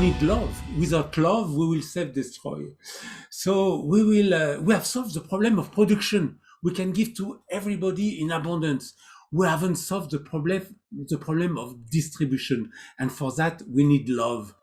need love. Without love, we will self-destroy. So we have solved the problem of production. We can give to everybody in abundance. We haven't solved the problem of distribution. And for that, we need love.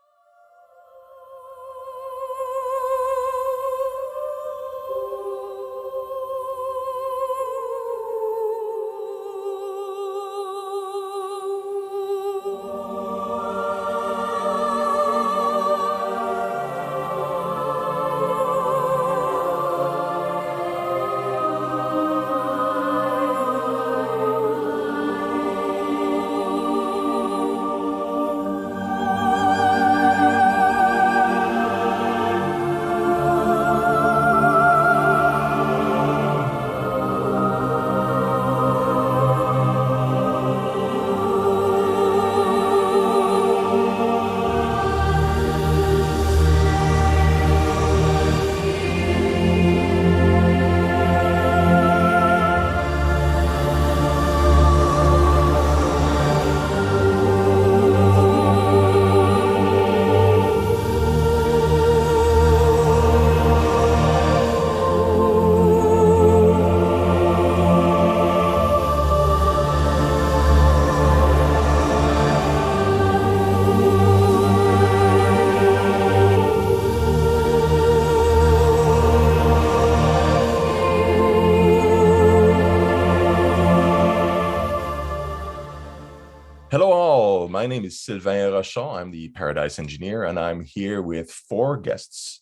Hello all, my name is Sylvain Rochon. I'm the Paradise engineer, and I'm here with 4 guests,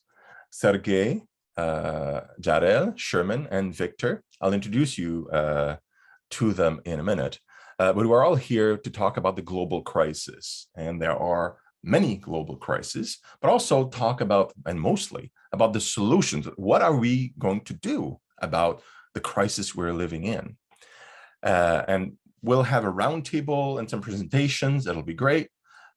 Sergey, Jarrell, Sherman, and Victor. I'll introduce you to them in a minute. But we're all here to talk about the global crisis, and there are many global crises, but also talk about, and mostly, about the solutions. What are we going to do about the crisis we're living in? And we'll have a roundtable and some presentations. That'll be great.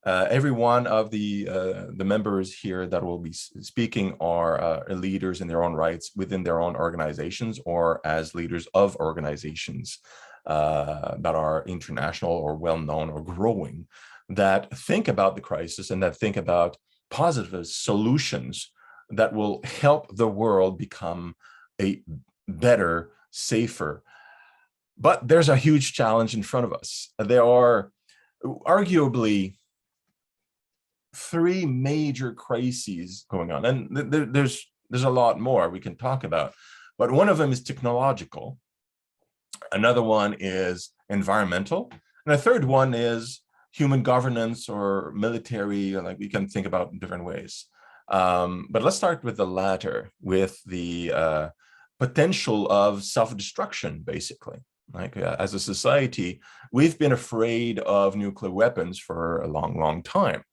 Every one of the members here that will be speaking are leaders in their own rights within their own organizations or as leaders of organizations that are international or well-known or growing, that think about the crisis and that think about positive solutions that will help the world become a better, safer. But there's a huge challenge in front of us. There are arguably 3 major crises going on, and there's a lot more we can talk about. But one of them is technological. Another one is environmental, and a third one is human governance or military. Like, we can think about in different ways. But let's start with the latter, with the potential of self-destruction, basically. Like, as a society, we've been afraid of nuclear weapons for a long, long time,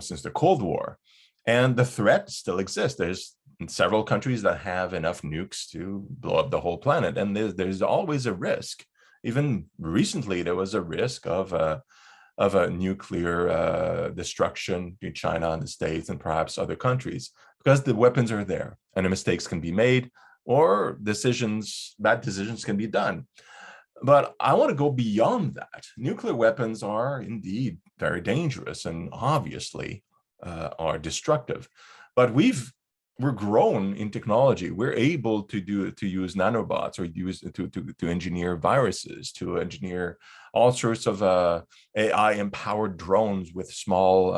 since the Cold War. And the threat still exists. There's several countries that have enough nukes to blow up the whole planet. And there's always a risk. Even recently, there was a risk of a nuclear destruction in China and the States and perhaps other countries, because the weapons are there and the mistakes can be made, or bad decisions can be done. But I want to go beyond that. Nuclear weapons are indeed very dangerous and obviously are destructive. But we're grown in technology. We're able to use nanobots, or use to engineer viruses, to engineer all sorts of AI-empowered drones with small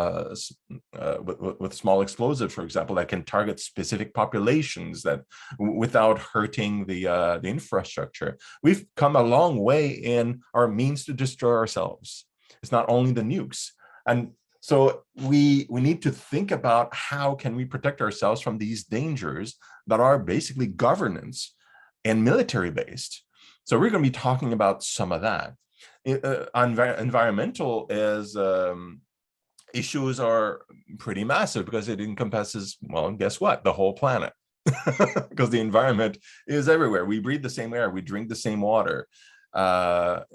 explosives, for example, that can target specific populations that without hurting the infrastructure. We've come a long way in our means to destroy ourselves. It's not only the nukes. And so we need to think about how can we protect ourselves from these dangers that are basically governance and military based. So we're going to be talking about some of that. Environmental issues are pretty massive because it encompasses, well, guess what? The whole planet. Because the environment is everywhere. We breathe the same air, we drink the same water, the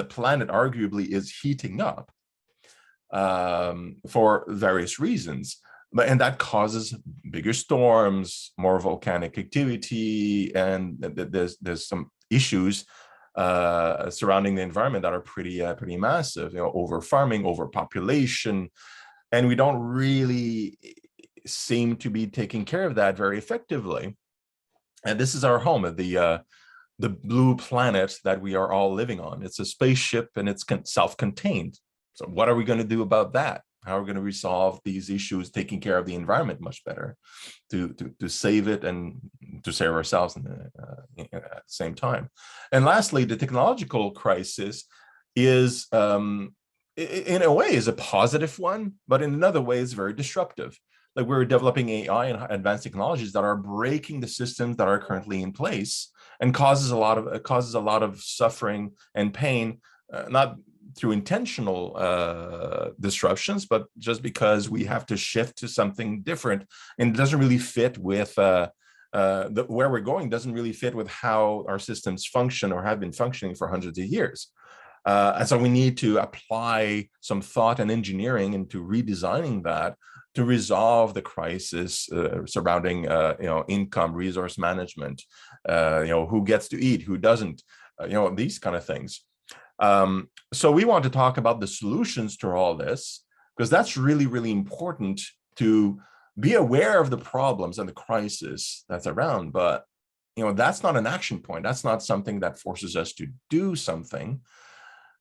planet arguably is heating up for various reasons, and that causes bigger storms, more volcanic activity, and there's some issues surrounding the environment that are pretty massive. Over farming, overpopulation, and we don't really seem to be taking care of that very effectively. And this is our home, the blue planet that we are all living on. It's a spaceship and it's self-contained. So what are we going to do about that? How are we going to resolve these issues, taking care of the environment much better, to save it and to save ourselves at the same time? And lastly, the technological crisis is, in a way, is a positive one, but in another way, it's very disruptive. Like, we're developing AI and advanced technologies that are breaking the systems that are currently in place and causes a lot of suffering and pain, not through intentional disruptions, but just because we have to shift to something different, and it doesn't really fit with where we're going. Doesn't really fit with how our systems function or have been functioning for hundreds of years. And so we need to apply some thought and engineering into redesigning that to resolve the crisis surrounding income, resource management, who gets to eat, who doesn't, these kind of things. So we want to talk about the solutions to all this, because that's really, really important, to be aware of the problems and the crisis that's around. But that's not an action point. That's not something that forces us to do something.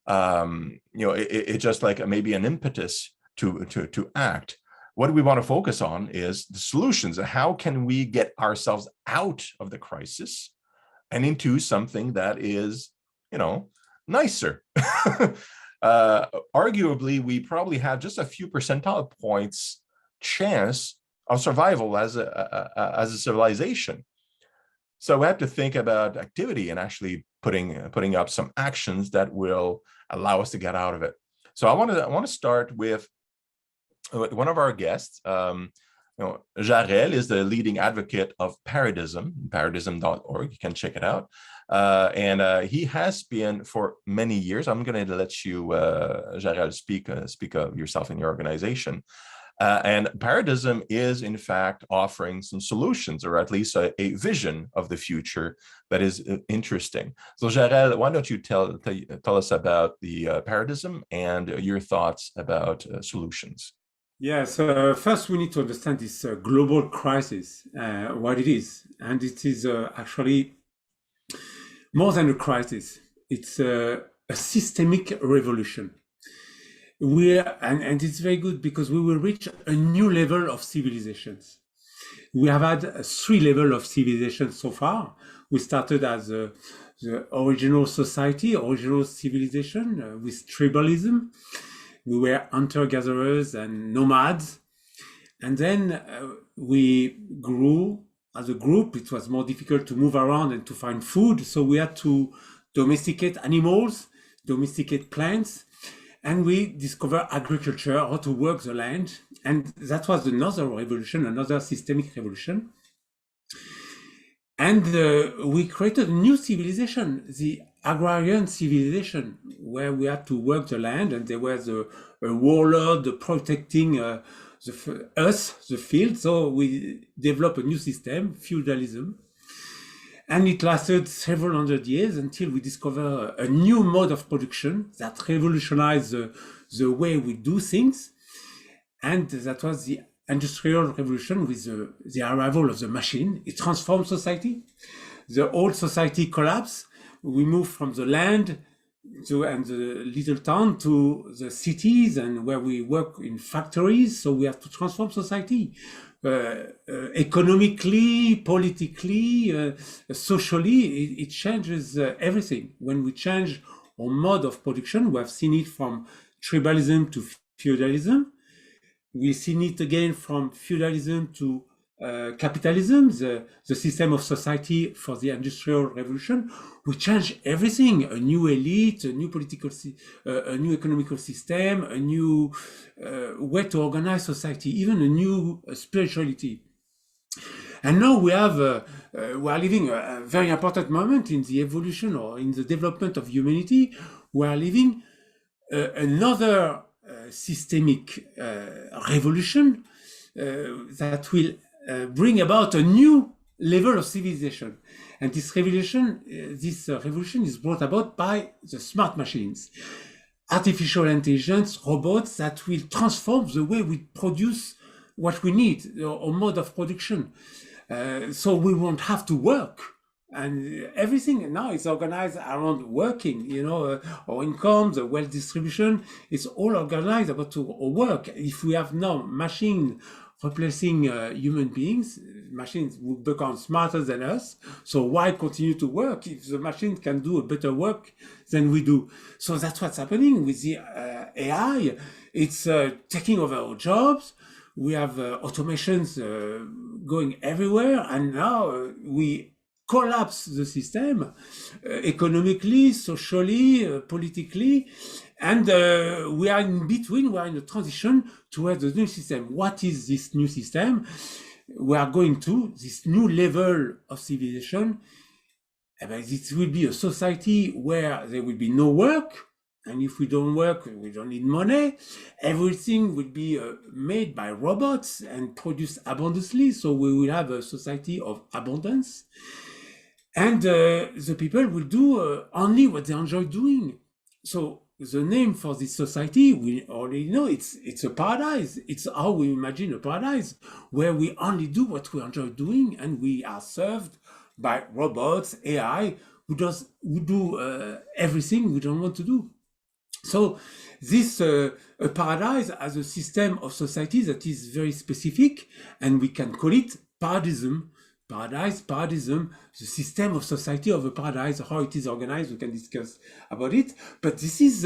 It's just like maybe an impetus to act. What we want to focus on is the solutions. How can we get ourselves out of the crisis and into something that is, nicer? Arguably, we probably have just a few percentile points chance of survival as a civilization. So we have to think about activity and actually putting up some actions that will allow us to get out of it. So I want to start with one of our guests. Jarrell is the leading advocate of Paradism, paradism.org. You can check it out. And he has been for many years. I'm going to let you, Jarrell, speak of yourself and your organization. And Paradism is, in fact, offering some solutions, or at least a vision of the future that is interesting. So, Jarrell, why don't you tell us about the Paradism and your thoughts about solutions? Yes, first we need to understand this global crisis, what it is. And it is actually more than a crisis. It's a systemic revolution. And it's very good because we will reach a new level of civilizations. We have had 3 levels of civilization so far. We started as the original society, original civilization with tribalism. We were hunter-gatherers and nomads. And then we grew as a group. It was more difficult to move around and to find food. So we had to domesticate animals, domesticate plants. And we discovered agriculture, how to work the land. And that was another revolution, another systemic revolution. And we created a new civilization, the agrarian civilization, where we had to work the land, and there was a warlord protecting the field. So we developed a new system, feudalism. And it lasted several hundred years until we discover a new mode of production that revolutionized the way we do things. And that was the Industrial Revolution with the arrival of the machine. It transformed society. The old society collapsed. We moved from the land and the little town to the cities, and where we work in factories. So we have to transform society. Economically, politically, socially, it changes everything. When we change our mode of production, we have seen it from tribalism to feudalism. We've seen it again from feudalism to capitalism, the system of society for the Industrial Revolution. We change everything: a new elite, a new political, a new economical system, a new way to organize society, even a new spirituality. And now we are living a very important moment in the evolution or in the development of humanity. We are living another systemic revolution that will bring about a new level of civilization. And this revolution, revolution is brought about by the smart machines, artificial intelligence, robots that will transform the way we produce what we need, or mode of production. So we won't have to work. And everything now is organized around working, our income, the wealth distribution, it's all organized about to work. If we have now machine replacing human beings, machines will become smarter than us. So why continue to work if the machine can do a better work than we do? So that's what's happening with the AI. It's taking over our jobs. We have automations going everywhere, and now we collapse the system economically, socially, politically, and we are in between. We are in a transition towards the new system. What is this new system? We are going to this new level of civilization. It will be a society where there will be no work. And if we don't work, we don't need money. Everything will be made by robots and produced abundantly. So we will have a society of abundance. And the people will do only what they enjoy doing. So the name for this society, we already know, it's a paradise. It's how we imagine a paradise, where we only do what we enjoy doing, and we are served by robots, AI, who do everything we don't want to do. So this paradise has a system of society that is very specific, and we can call it paradism. Paradism, the system of society of a paradise, how it is organized, we can discuss about it. But this is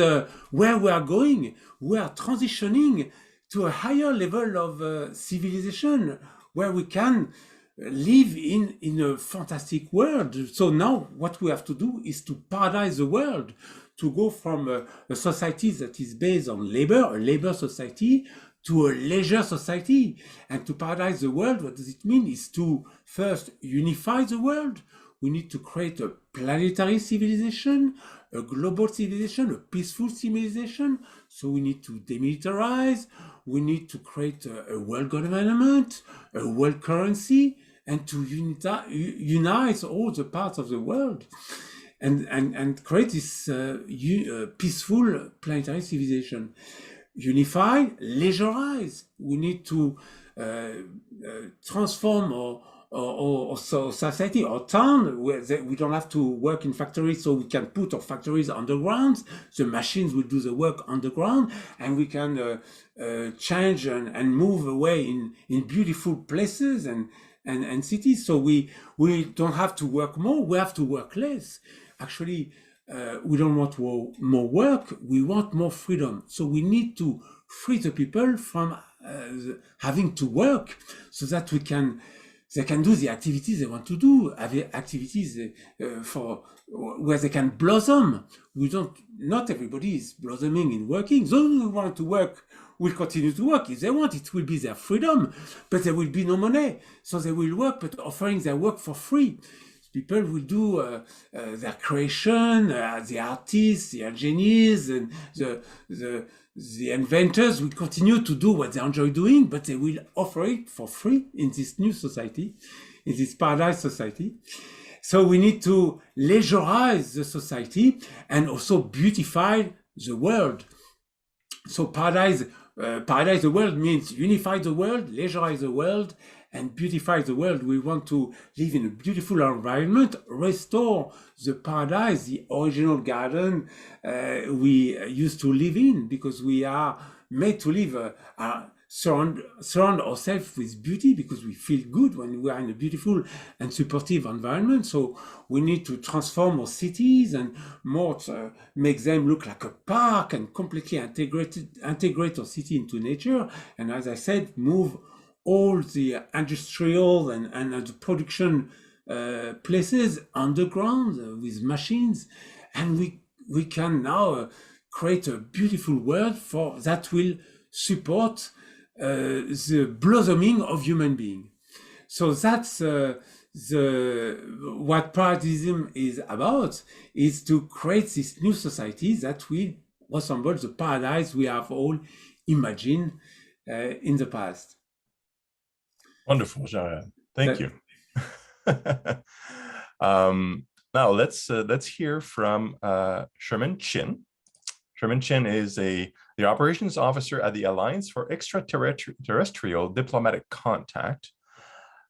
where we are going. We are transitioning to a higher level of civilization, where we can live in a fantastic world. So now what we have to do is to paradise the world, to go from a society that is based on labor, a labor society, to a leisure society. And to paradise the world, what does it mean? Is to first unify the world. We need to create a planetary civilization, a global civilization, a peaceful civilization. So we need to demilitarize. We need to create a world government, a world currency, and to unite all the parts of the world, and create this peaceful planetary civilization. Unify, leisureize. We need to transform our society, our town, where we don't have to work in factories, so we can put our factories underground. The machines will do the work underground, and we can change and move away in beautiful places and cities. So we don't have to work more, we have to work less. Actually, we don't want more work, we want more freedom. So we need to free the people from having to work, so that they can do the activities they want to do, activities where they can blossom. Not everybody is blossoming in working. Those who want to work will continue to work. If they want, it will be their freedom, but there will be no money. So they will work, but offering their work for free. People will do their creation, the artists, the engineers, and the inventors will continue to do what they enjoy doing, but they will offer it for free in this new society, in this paradise society. So we need to leisureize the society and also beautify the world. So paradise the world means unify the world, leisureize the world, and beautify the world. We want to live in a beautiful environment, restore the paradise, the original garden we used to live in, because we are made to live, surround ourselves with beauty, because we feel good when we are in a beautiful and supportive environment. So we need to transform our cities and more make them look like a park, and completely integrate our city into nature. And as I said, move all the industrial and the production places underground with machines, and we can now create a beautiful world that will support the blossoming of human being. So that's what Paradism is about, is to create this new society that will resemble the paradise we have all imagined in the past. Wonderful, Jarrell. Thank you. Now let's hear from Sherman Chin. Sherman Chin is the operations officer at the Alliance for Extraterrestrial Diplomatic Contact.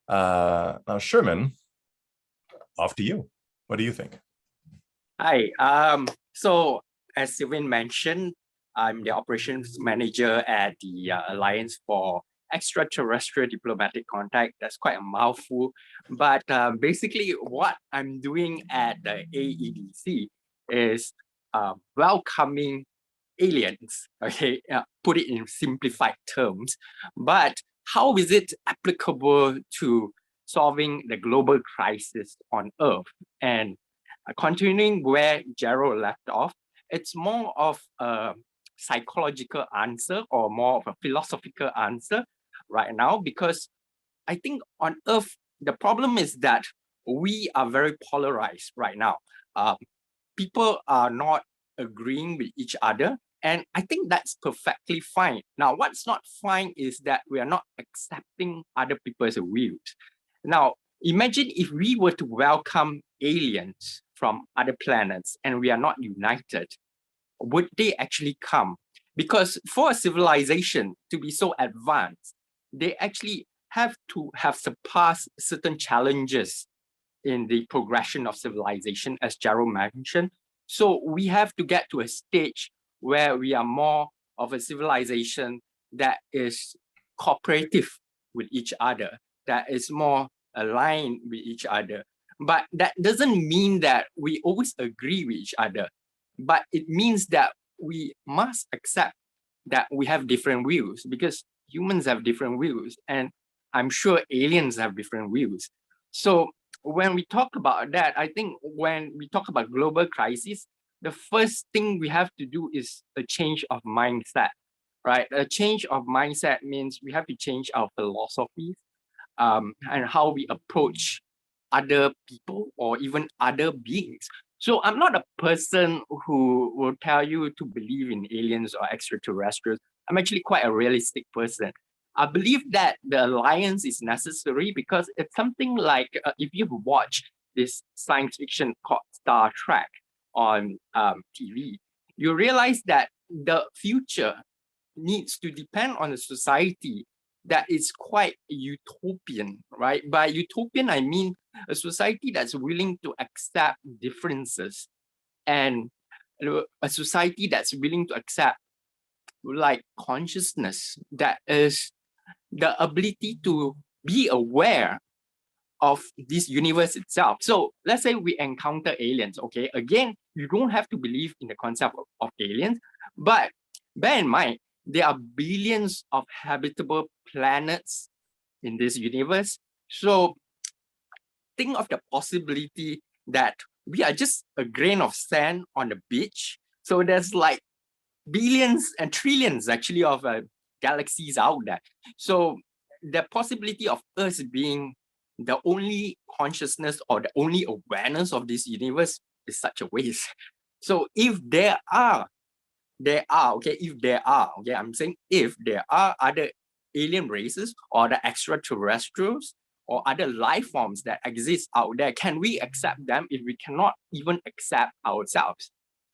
Now, Sherman, off to you. What do you think? Hi. So as Sylvain mentioned, I'm the operations manager at the Alliance for Extraterrestrial Diplomatic Contact. That's quite a mouthful, but basically what I'm doing at the AEDC is welcoming aliens, okay, put it in simplified terms, but how is it applicable to solving the global crisis on Earth? And continuing where Jarrell left off, it's more of a psychological answer or more of a philosophical answer right now, because I think on Earth, the problem is that we are very polarized right now. People are not agreeing with each other. And I think that's perfectly fine. Now, what's not fine is that we are not accepting other people's views. Now, imagine if we were to welcome aliens from other planets and we are not united, would they actually come? Because for a civilization to be so advanced, they actually have to have surpassed certain challenges in the progression of civilization, as Jarrell mentioned. So we have to get to a stage where we are more of a civilization that is cooperative with each other, that is more aligned with each other. But that doesn't mean that we always agree with each other, but it means that we must accept that we have different views, because humans have different views, and I'm sure aliens have different views. So when we talk about that, I think when we talk about global crisis, the first thing we have to do is a change of mindset, right? A change of mindset means we have to change our philosophies and how we approach other people or even other beings. So I'm not a person who will tell you to believe in aliens or extraterrestrials. I'm actually quite a realistic person. I believe that the alliance is necessary because it's something like if you've watched this science fiction called Star Trek on TV, you realize that the future needs to depend on a society that is quite utopian, right? By utopian, I mean a society that's willing to accept differences and a society that's willing to accept like consciousness that is the ability to be aware of this universe itself. So let's say we encounter aliens, okay? Again, you don't have to believe in the concept of aliens, but bear in mind, there are billions of habitable planets in this universe. So think of the possibility that we are just a grain of sand on the beach. So there's like billions and trillions actually of galaxies out there. So the possibility of us being the only consciousness or the only awareness of this universe is such a waste. So if there are, I'm saying if there are other alien races or the extraterrestrials or other life forms that exist out there, can we accept them if we cannot even accept ourselves,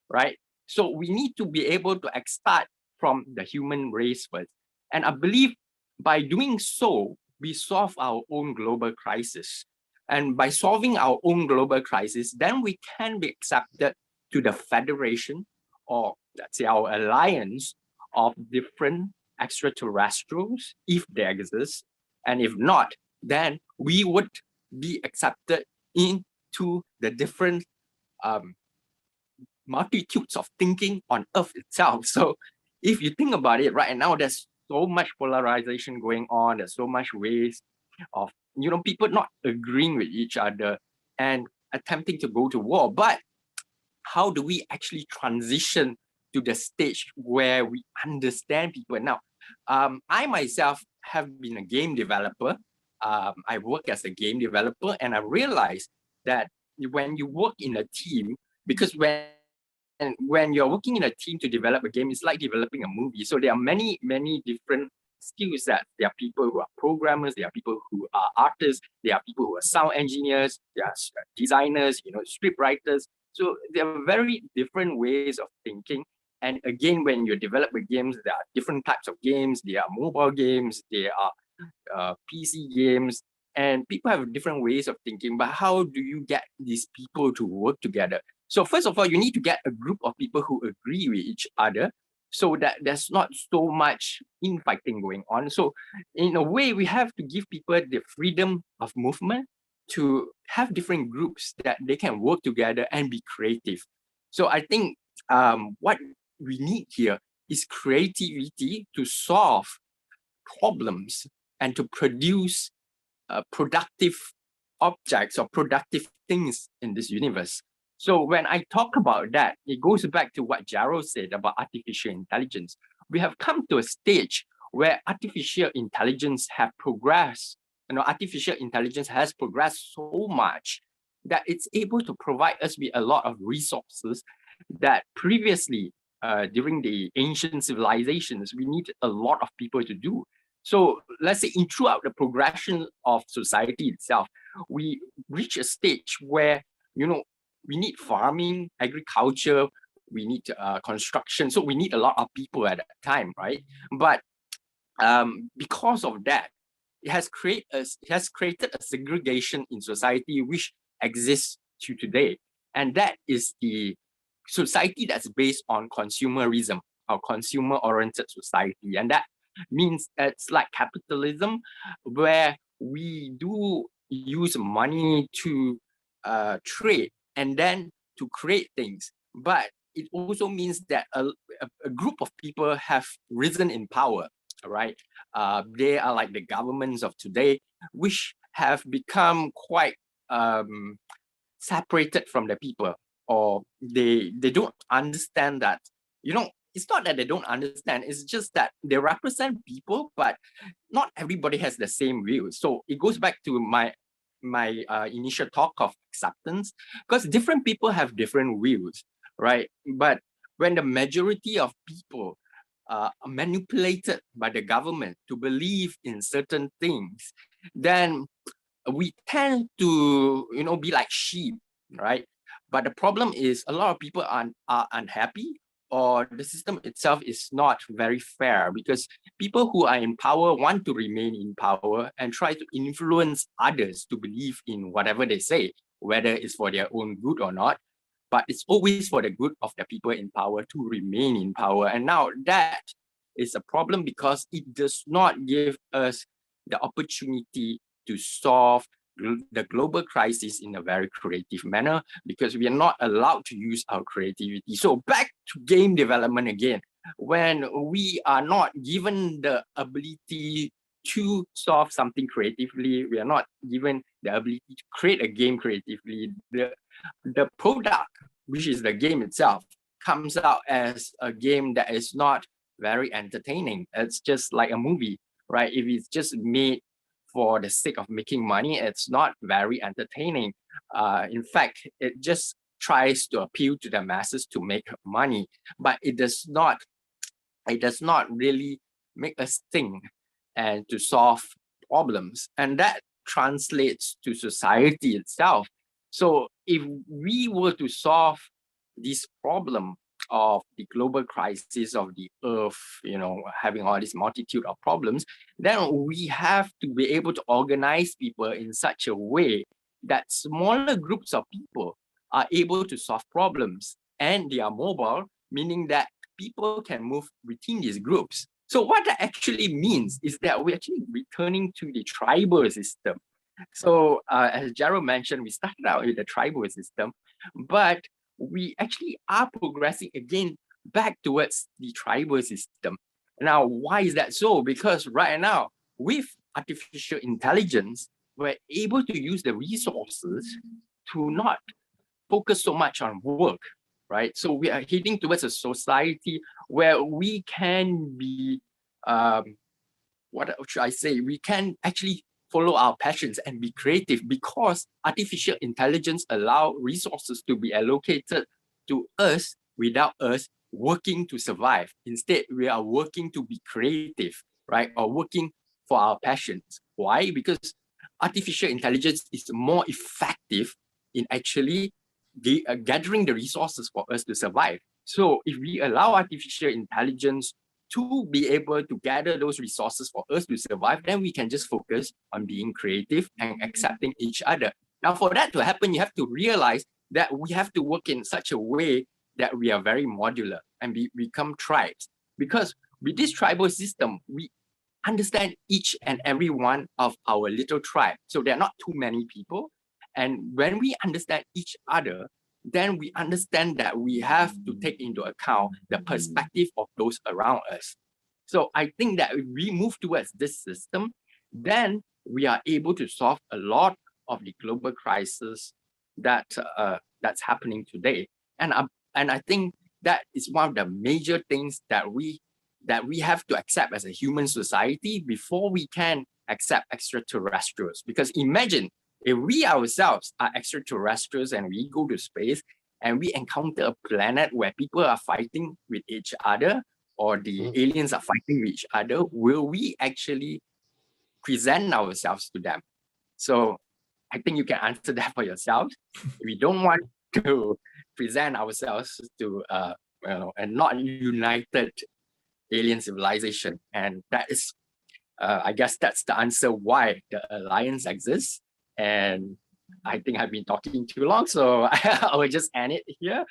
right? So we need to be able to start from the human race first. And I believe by doing so, we solve our own global crisis. And by solving our own global crisis, then we can be accepted to the federation or let's say our alliance of different extraterrestrials, if they exist. And if not, then we would be accepted into the different multitudes of thinking on Earth itself. So if you think about it right now, there's so much polarization going on. There's so much ways of, people not agreeing with each other and attempting to go to war. But how do we actually transition to the stage where we understand people? Now, I myself have been a game developer. I work as a game developer, and I realized that when you work in a team, because when you're working in a team to develop a game, it's like developing a movie. So there are many different skill sets. There are people who are programmers, there are people who are artists, there are people who are sound engineers, there are designers, script writers. So there are very different ways of thinking. And again, when you develop games, there are different types of games. There are mobile games, there are PC games, and people have different ways of thinking. But how do you get these people to work together? So first of all, you need to get a group of people who agree with each other, so that there's not so much infighting going on. So in a way, we have to give people the freedom of movement to have different groups that they can work together and be creative. So I think what we need here is creativity to solve problems and to produce productive objects or productive things in this universe. So when I talk about that, it goes back to what Jarrell said about artificial intelligence. We have come to a stage where artificial intelligence have progressed. Artificial intelligence has progressed so much that it's able to provide us with a lot of resources that previously, during the ancient civilizations, we needed a lot of people to do. So let's say throughout the progression of society itself, we reach a stage where, we need farming, agriculture, we need construction. So we need a lot of people at that time, right? But because of that, it has created a segregation in society which exists to today. And that is the society that's based on consumerism, or consumer-oriented society. And that means it's like capitalism, where we do use money to trade and then to create things. But it also means that a group of people have risen in power, right? They are like the governments of today, which have become quite separated from the people, or they don't understand that, it's not that they don't understand, it's just that they represent people, but not everybody has the same view. So it goes back to my initial talk of acceptance, because different people have different views, right? But when the majority of people are manipulated by the government to believe in certain things, then we tend to, be like sheep, right? But the problem is a lot of people are unhappy, or the system itself is not very fair, because people who are in power want to remain in power and try to influence others to believe in whatever they say, whether it's for their own good or not. But it's always for the good of the people in power to remain in power. And now that is a problem, because it does not give us the opportunity to solve the global crisis in a very creative manner, because we are not allowed to use our creativity. So back to game development again, when we are not given the ability to solve something creatively, we are not given the ability to create a game creatively, the product, which is the game itself, comes out as a game that is not very entertaining. It's just like a movie, right? If it's just made for the sake of making money, it's not very entertaining. In fact, it just tries to appeal to the masses to make money, but it does not really make us think and to solve problems. And that translates to society itself. So if we were to solve this problem of the global crisis of the earth, having all this multitude of problems, then we have to be able to organize people in such a way that smaller groups of people are able to solve problems, and they are mobile, meaning that people can move within these groups. So what that actually means is that we're actually returning to the tribal system. So as Jarrell mentioned, we started out with the tribal system, but we actually are progressing again back towards the tribal system. Now, why is that so? Because right now, with artificial intelligence, we're able to use the resources to not focus so much on work, right? So we are heading towards a society where we can be, what should I say? We can actually follow our passions and be creative, because artificial intelligence allow resources to be allocated to us without us working to survive. Instead, we are working to be creative. right? Or working for our passions. Why? Because artificial intelligence is more effective in actually gathering the resources for us to survive. So if we allow artificial intelligence to be able to gather those resources for us to survive, then we can just focus on being creative and accepting each other. Now, for that to happen, you have to realize that we have to work in such a way that we are very modular and we become tribes. Because with this tribal system, we understand each and every one of our little tribe. So there are not too many people. And when we understand each other, then we understand that we have to take into account the perspective of those around us. So I think that if we move towards this system, then we are able to solve a lot of the global crisis that's happening today. And I think that is one of the major things that we have to accept as a human society before we can accept extraterrestrials. Because imagine if we ourselves are extraterrestrials and we go to space and we encounter a planet where people are fighting with each other or the aliens are fighting with each other, will we actually present ourselves to them? So I think you can answer that for yourself. We don't want to present ourselves to a not united alien civilization. And that is, I guess that's the answer why the alliance exists. And I think I've been talking too long, so I will just end it here.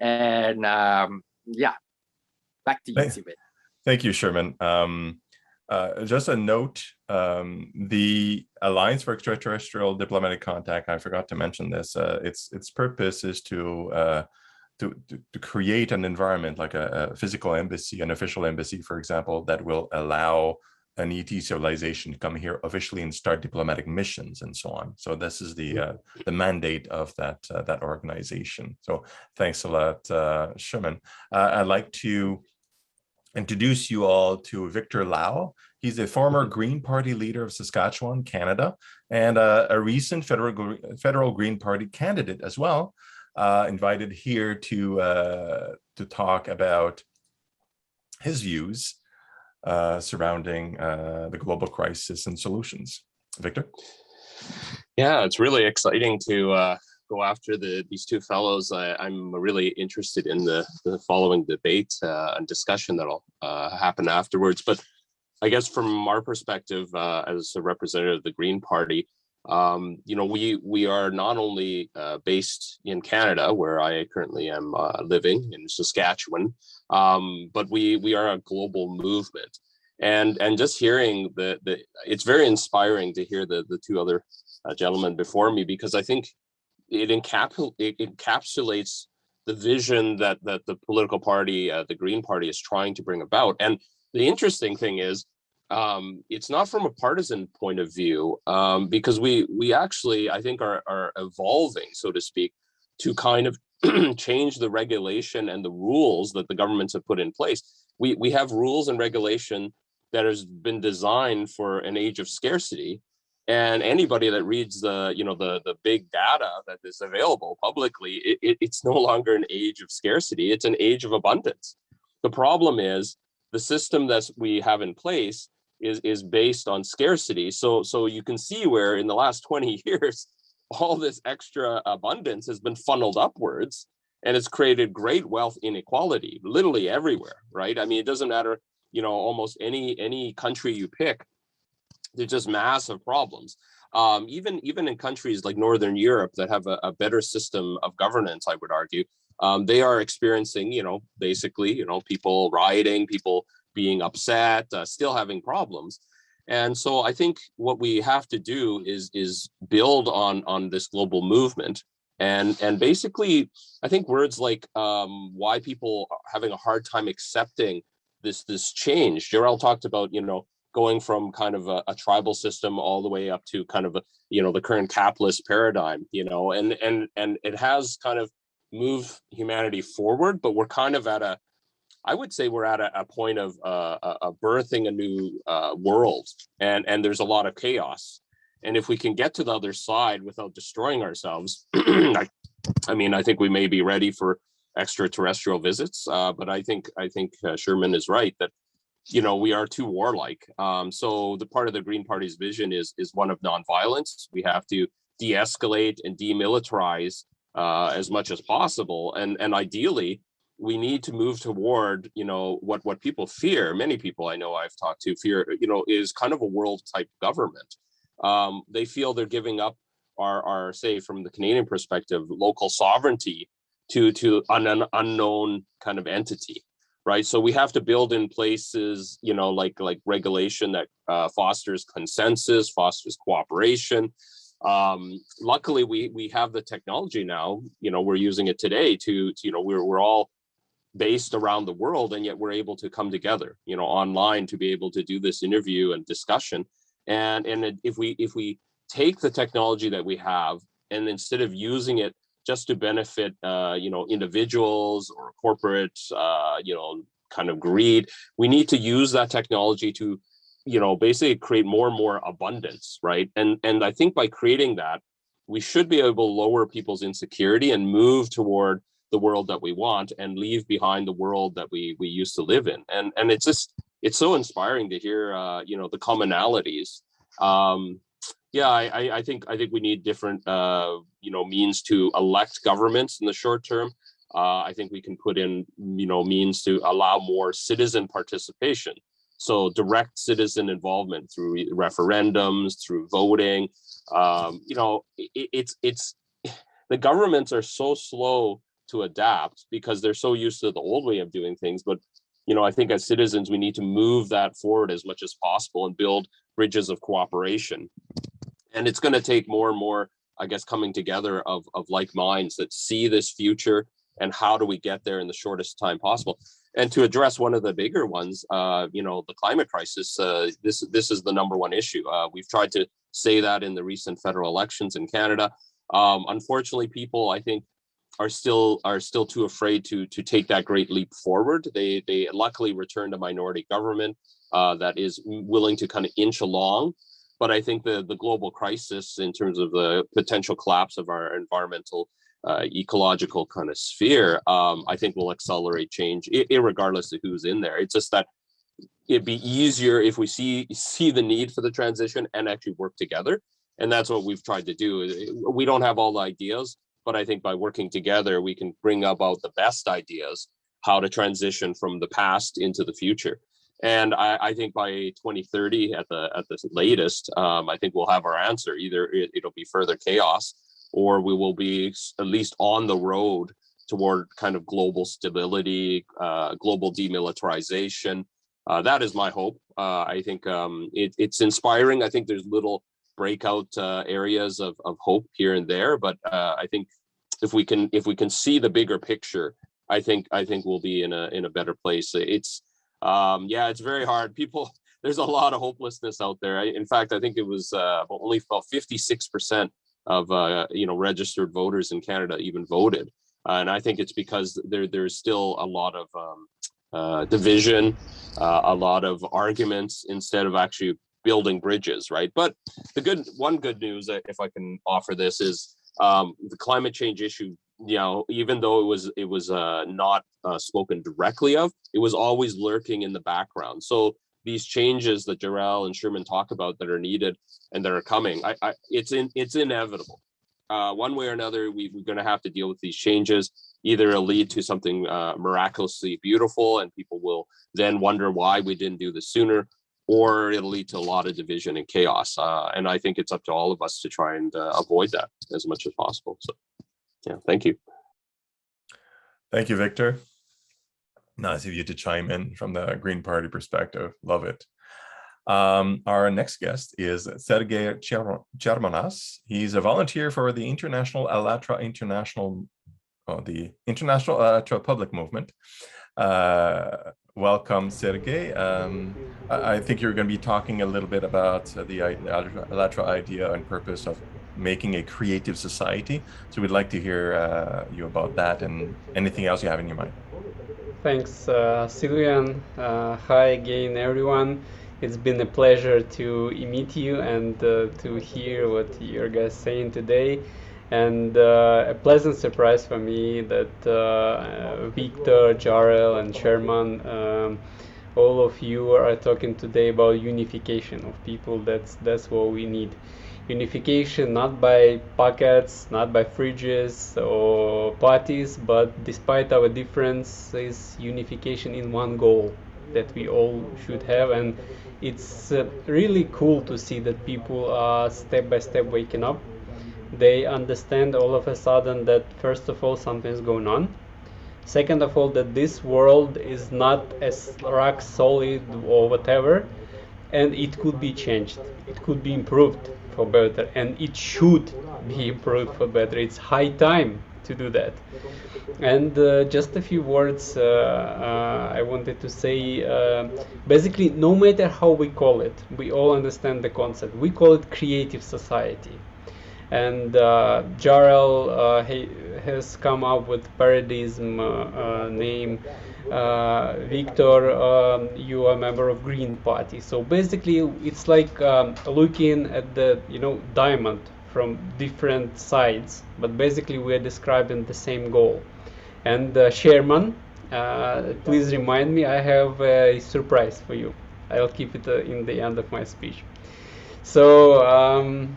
And yeah, back to you, Sylvain. Thank you, Sherman. Just a note, the Alliance for Extraterrestrial Diplomatic Contact, I forgot to mention this, its purpose is to create an environment like a physical embassy, an official embassy, for example, that will allow an ET civilization to come here officially and start diplomatic missions and so on. So this is the mandate of that organization. So thanks a lot, Sherman. I'd like to introduce you all to Victor Lau. He's a former Green Party leader of Saskatchewan, Canada, and a recent federal Green Party candidate as well, invited here to talk about his views surrounding the global crisis and solutions. Victor? Yeah, it's really exciting to go after these two fellows. I'm really interested in the following debate and discussion that'll happen afterwards. But I guess from our perspective, as a representative of the Green Party, we are not only based in Canada, where I currently am living in Saskatchewan, but we are a global movement. And just hearing it's very inspiring to hear the two other gentlemen before me, because I think it encapsulates the vision that the political party, the Green Party, is trying to bring about. And the interesting thing is, it's not from a partisan point of view, because we actually, I think, are evolving, so to speak, to kind of change the regulation and the rules that the governments have put in place. We have rules and regulation that has been designed for an age of scarcity. And anybody that reads the big data that is available publicly, it's no longer an age of scarcity, it's an age of abundance. The problem is the system that we have in place is based on scarcity. So you can see where in the last 20 years, all this extra abundance has been funneled upwards, and it's created great wealth inequality, literally everywhere, right? I mean, it doesn't matter, almost any country you pick, there's just massive problems. Even in countries like Northern Europe that have a better system of governance, I would argue, they are experiencing, basically, people rioting, people being upset, still having problems. And so I think what we have to do is build on this global movement. And basically, I think words like why people are having a hard time accepting this change. Jarrell talked about, going from kind of a tribal system all the way up to kind of the current capitalist paradigm, and it has kind of moved humanity forward, but we're kind of I would say we're at a point of birthing a new world, and there's a lot of chaos. And if we can get to the other side without destroying ourselves, I think we may be ready for extraterrestrial visits. But I think Sherman is right that we are too warlike. So the part of the Green Party's vision is one of nonviolence. We have to de-escalate and demilitarize as much as possible, and ideally we need to move toward what people fear. Many people I know I've talked to fear is kind of a world type government. They feel they're giving up our say, from the Canadian perspective, local sovereignty to an unknown kind of entity, right? So we have to build in places, like regulation that fosters consensus, fosters cooperation. Luckily, we have the technology now. We're using it today to we're all based around the world, and yet we're able to come together, online, to be able to do this interview and discussion. And if we take the technology that we have, and instead of using it just to benefit individuals or corporate kind of greed, we need to use that technology to basically create more and more abundance, right? And I think by creating that, we should be able to lower people's insecurity and move toward the world that we want, and leave behind the world that we used to live in. And it's so inspiring to hear the commonalities. I think we need different means to elect governments in the short term. I think we can put in means to allow more citizen participation, so direct citizen involvement through referendums, through voting. It's the governments are so slow to adapt because they're so used to the old way of doing things. But I think as citizens, we need to move that forward as much as possible and build bridges of cooperation. And it's going to take more and more, I guess, coming together of like minds that see this future, and how do we get there in the shortest time possible. And to address one of the bigger ones, the climate crisis, this is the number one issue. We've tried to say that in the recent federal elections in Canada. Unfortunately, people, I think, are still too afraid to take that great leap forward. They luckily returned a minority government that is willing to kind of inch along. But I think the global crisis, in terms of the potential collapse of our environmental ecological kind of sphere, I think will accelerate change, irregardless of who's in there. It's just that it'd be easier if we see the need for the transition and actually work together. And that's what we've tried to do. We don't have all the ideas, but I think by working together, we can bring about the best ideas, how to transition from the past into the future. And I think by 2030 at the latest, I think we'll have our answer. Either it'll be further chaos, or we will be at least on the road toward kind of global stability, global demilitarization. That is my hope. I think it's inspiring. I think there's little breakout areas of hope here and there, but I think if we can see the bigger picture, I think we'll be in a better place. It's very hard. There's a lot of hopelessness out there. In fact, I think it was only about 56% of registered voters in Canada even voted, and I think it's because there's still a lot of division, a lot of arguments, instead of actually building bridges, right? But one good news, if I can offer this, is the climate change issue. Even though it was not spoken directly of, it was always lurking in the background. So these changes that Jarrell and Sherman talk about that are needed and that are coming, it's inevitable. One way or another, we're going to have to deal with these changes. Either it'll lead to something miraculously beautiful, and people will then wonder why we didn't do this sooner, or it'll lead to a lot of division and chaos. And I think it's up to all of us to try and avoid that as much as possible. So, yeah, thank you. Thank you, Victor. Nice of you to chime in from the Green Party perspective. Love it. Our next guest is Sergey Monas. He's a volunteer for the International Allatra Public Movement. Welcome, Sergey. I think you're going to be talking a little bit about the Allatra idea and purpose of making a creative society. So we'd like to hear you about that and anything else you have in your mind. Thanks, Sylvian. Hi again, everyone. It's been a pleasure to meet you and to hear what your guys saying today. And a pleasant surprise for me that Victor, Jarrell, and Sherman all of you are talking today about unification of people. That's what we need. Unification not by pockets, not by fridges or parties, but despite our differences, unification in one goal that we all should have. And it's really cool to see that people are step by step waking up. They understand all of a sudden that first of all something's going on. Second of all, that this world is not as rock solid or whatever, and it could be changed. It could be improved for better, and it should be improved for better. It's high time to do that. And just a few words I wanted to say. Basically, no matter how we call it, we all understand the concept. We call it creative society. And Jarrell has come up with Paradism name. Victor, you are a member of Green Party. So basically, it's like looking at the diamond from different sides, but basically we are describing the same goal. And Sherman, please remind me, I have a surprise for you. I'll keep it in the end of my speech. So.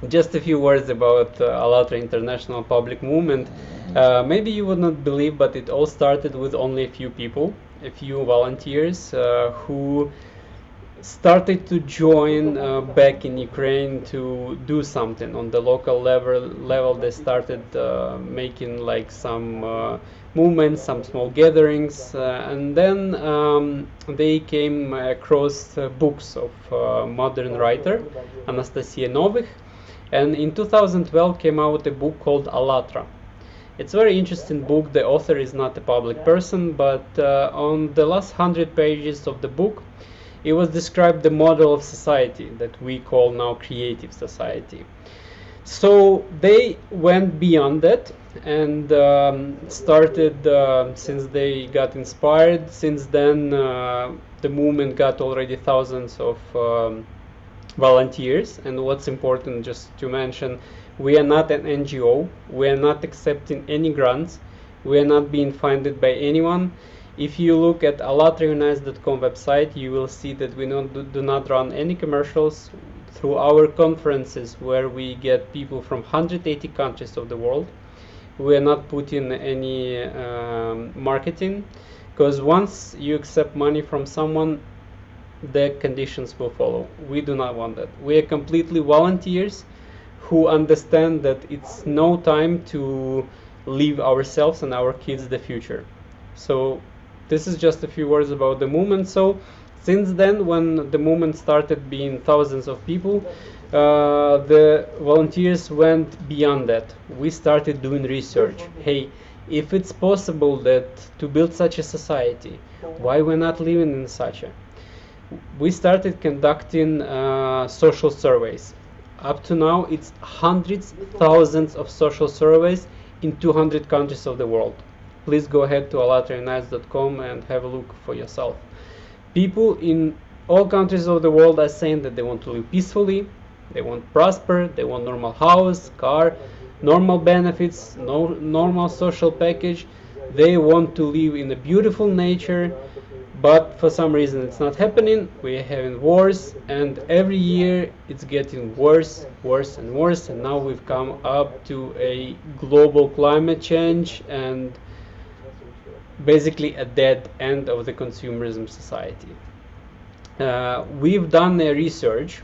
Just a few words about Allatra International Public Movement. Maybe you would not believe, but it all started with only a few people, a few volunteers who started to join back in Ukraine to do something on the local level. They started making like some movements, some small gatherings, and then they came across books of modern writer Anastasia Novych. And in 2012 came out a book called Allatra. It's a very interesting book. The author is not a public person, but on the last 100 pages of the book, it was described the model of society that we call now creative society. So they went beyond that and started, since they got inspired, since then the movement got already thousands of volunteers. And what's important just to mention, we are not an NGO, we are not accepting any grants, we are not being funded by anyone. If you look at allatreunites.com website, you will see that we do not run any commercials. Through our conferences, where we get people from 180 countries of the world, we are not putting any marketing, because once you accept money from someone, the conditions will follow. We do not want that. We are completely volunteers who understand that it's no time to leave ourselves and our kids the future. So this is just a few words about the movement. So since then, when the movement started being thousands of people, the volunteers went beyond that. We started doing research. Hey, if it's possible that to build such a society, why we're not living in such a? We started conducting social surveys. Up to now, it's hundreds, thousands of social surveys in 200 countries of the world. Please go ahead to allatreunites.com and have a look for yourself. People in all countries of the world are saying that they want to live peacefully, they want to prosper, they want normal house, car, normal benefits, normal social package. They want to live in a beautiful nature. But for some reason it's not happening. We're having wars, and every year it's getting worse, worse and worse, and now we've come up to a global climate change and basically a dead end of the consumerism society. We've done a research.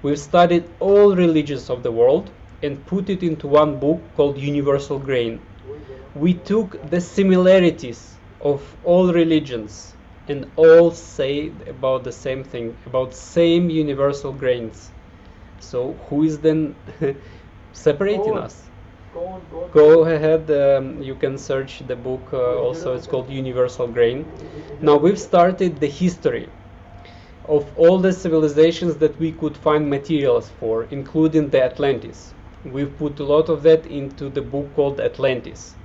We've studied all religions of the world and put it into one book called Universal Grain. We took the similarities of all religions and all say about the same thing, about same universal grains. So who is then separating us? Go ahead, you can search the book, also it's called Universal Grain. Now we've started the history of all the civilizations that we could find materials for, including the Atlantis. We've put a lot of that into the book called Atlantis.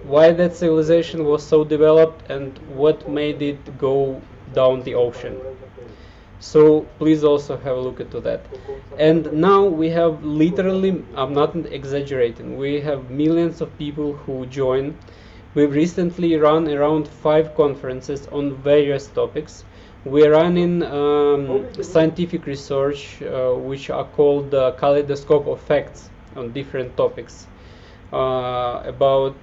Why that civilization was so developed and what made it go down the ocean. So please also have a look into that. And now we have literally, I'm not exaggerating, we have millions of people who join. We've recently run around 5 conferences on various topics. We're running scientific research which are called Kaleidoscope of Facts on different topics about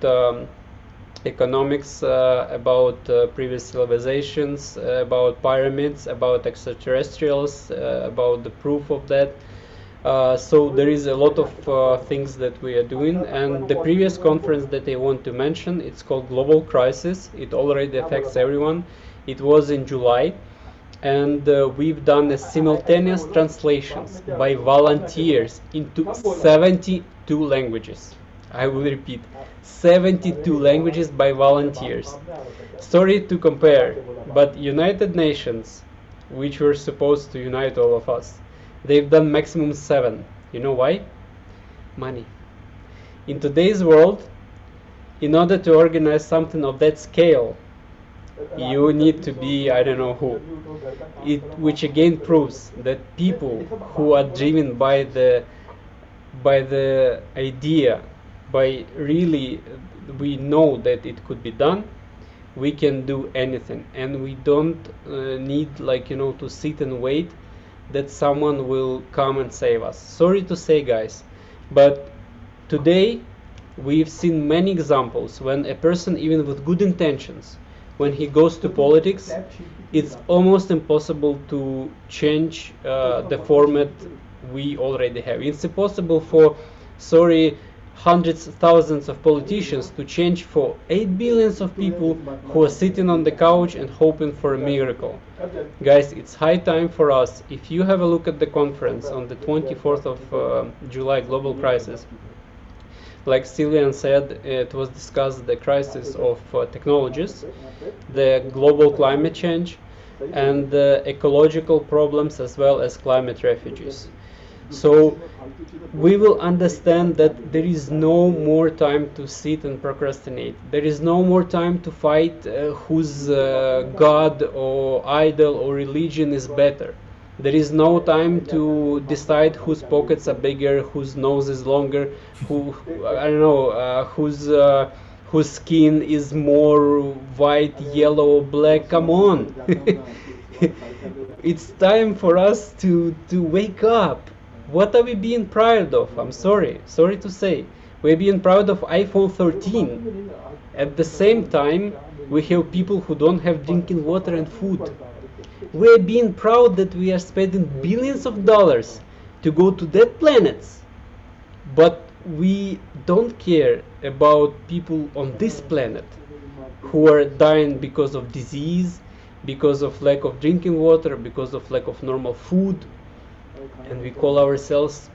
economics, about previous civilizations, about pyramids, about extraterrestrials, about the proof of that. So there is a lot of things that we are doing, and the previous conference that I want to mention, it's called Global Crisis. It already affects everyone. It was in July, and we've done a simultaneous translations by volunteers into 72 languages. I will repeat, 72 languages by volunteers. Sorry to compare, but United Nations, which were supposed to unite all of us, they've done maximum 7. You know why? Money. In today's world, in order to organize something of that scale, you need to be I don't know who. Which again proves that people who are driven by the idea, by really we know that it could be done, we can do anything, and we don't need to sit and wait that someone will come and save us. Sorry to say, guys, but today we've seen many examples when a person, even with good intentions, when he goes to politics, it's almost impossible to change the format we already have. It's impossible for, hundreds of thousands of politicians to change for 8 billions of people who are sitting on the couch and hoping for a miracle. Guys, it's high time for us. If you have a look at the conference on the 24th of July, Global Crisis, like Sylvian said, it was discussed the crisis of technologies, the global climate change, and the ecological problems, as well as climate refugees. So we will understand that there is no more time to sit and procrastinate. There is no more time to fight whose god or idol or religion is better. There is no time to decide whose pockets are bigger, whose nose is longer, whose skin is more white, yellow, black. Come on. It's time for us to wake up. What are we being proud of? I'm sorry to say. We're being proud of iPhone 13. At the same time, we have people who don't have drinking water and food. We're being proud that we are spending billions of dollars to go to dead planets. But we don't care about people on this planet who are dying because of disease, because of lack of drinking water, because of lack of normal food. And we call ourselves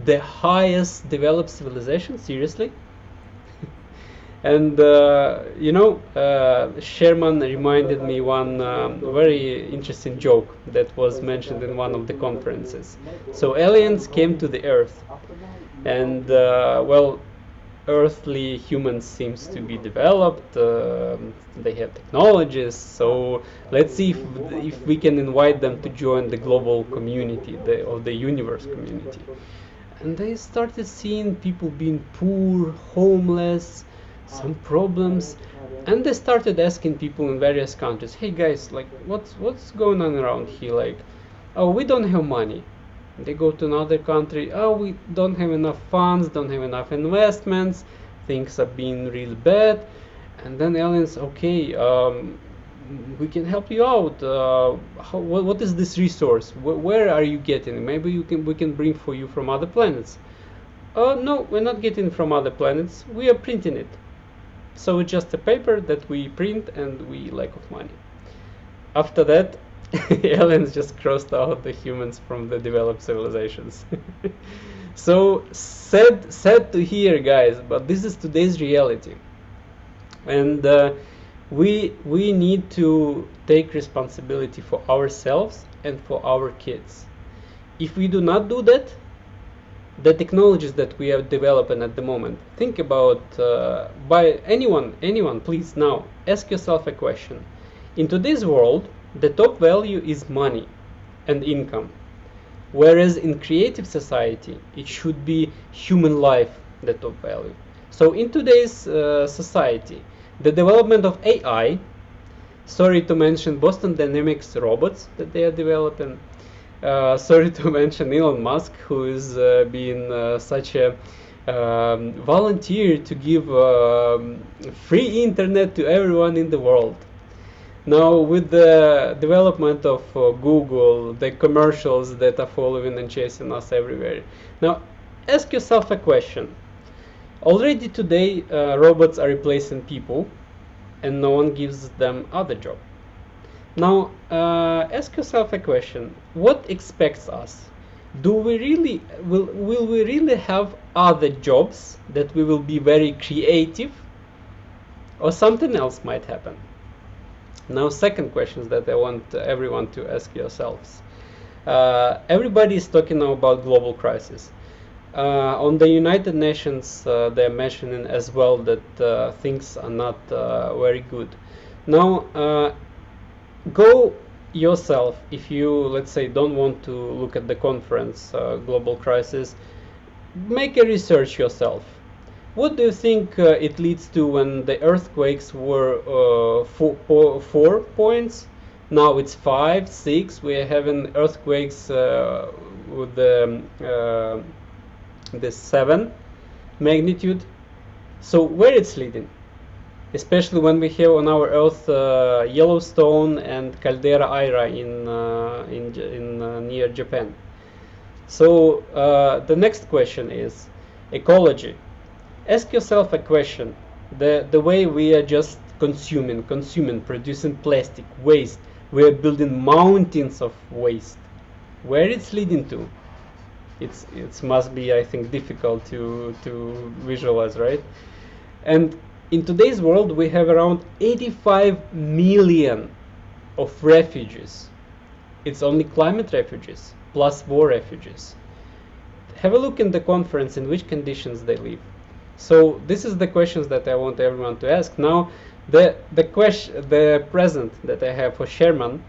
the highest developed civilization? Seriously? And Sherman reminded me one very interesting joke that was mentioned in one of the conferences. So aliens came to the Earth, and earthly humans seems to be developed. They have technologies, so let's see if we can invite them to join the global community, of the universe community. And they started seeing people being poor, homeless, some problems, and they started asking people in various countries, hey guys, what's going on around here? Oh, we don't have money. They go to another country, oh, we don't have enough funds, don't have enough investments, things are being really bad. And then aliens, okay, we can help you out. What is this resource? Where are you getting it? Maybe we can bring for you from other planets. No, we're not getting from other planets, we are printing it. So it's just a paper that we print, and we lack of money. After that, aliens just crossed out the humans from the developed civilizations. So sad to hear, guys, but this is today's reality. And we need to take responsibility for ourselves and for our kids. If we do not do that, the technologies that we are developing at the moment, think about, by anyone, please now ask yourself a question. In today's world, the top value is money and income, whereas in creative society it should be human life, the top value. So in today's society, the development of AI. Sorry to mention Boston Dynamics robots that they are developing. Sorry to mention Elon Musk, who is being such a volunteer to give free internet to everyone in the world. Now, with the development of Google, the commercials that are following and chasing us everywhere. Now, ask yourself a question. Already today, robots are replacing people, and no one gives them other job. Now, ask yourself a question. What expects us? Will we really have other jobs that we will be very creative, or something else might happen? Now, second questions that I want everyone to ask yourselves. Everybody is talking now about global crisis. On the United Nations, they're mentioning as well that things are not very good. Now, go yourself, if you, let's say, don't want to look at the conference, global crisis, make a research yourself. What do you think it leads to when the earthquakes were 4 points? Now it's 5, 6. We are having earthquakes with the 7 magnitude. So where it's leading? Especially when we have on our Earth Yellowstone and Caldera Ira in near Japan. So the next question is ecology. Ask yourself a question. The way we are just consuming, producing plastic waste, we are building mountains of waste. Where it's leading to? It must be, I think, difficult to visualize, right? And in today's world, we have around 85 million of refugees. It's only climate refugees plus war refugees. Have a look in the conference in which conditions they live. So this is the questions that I want everyone to ask. Now, the present that I have for Sherman,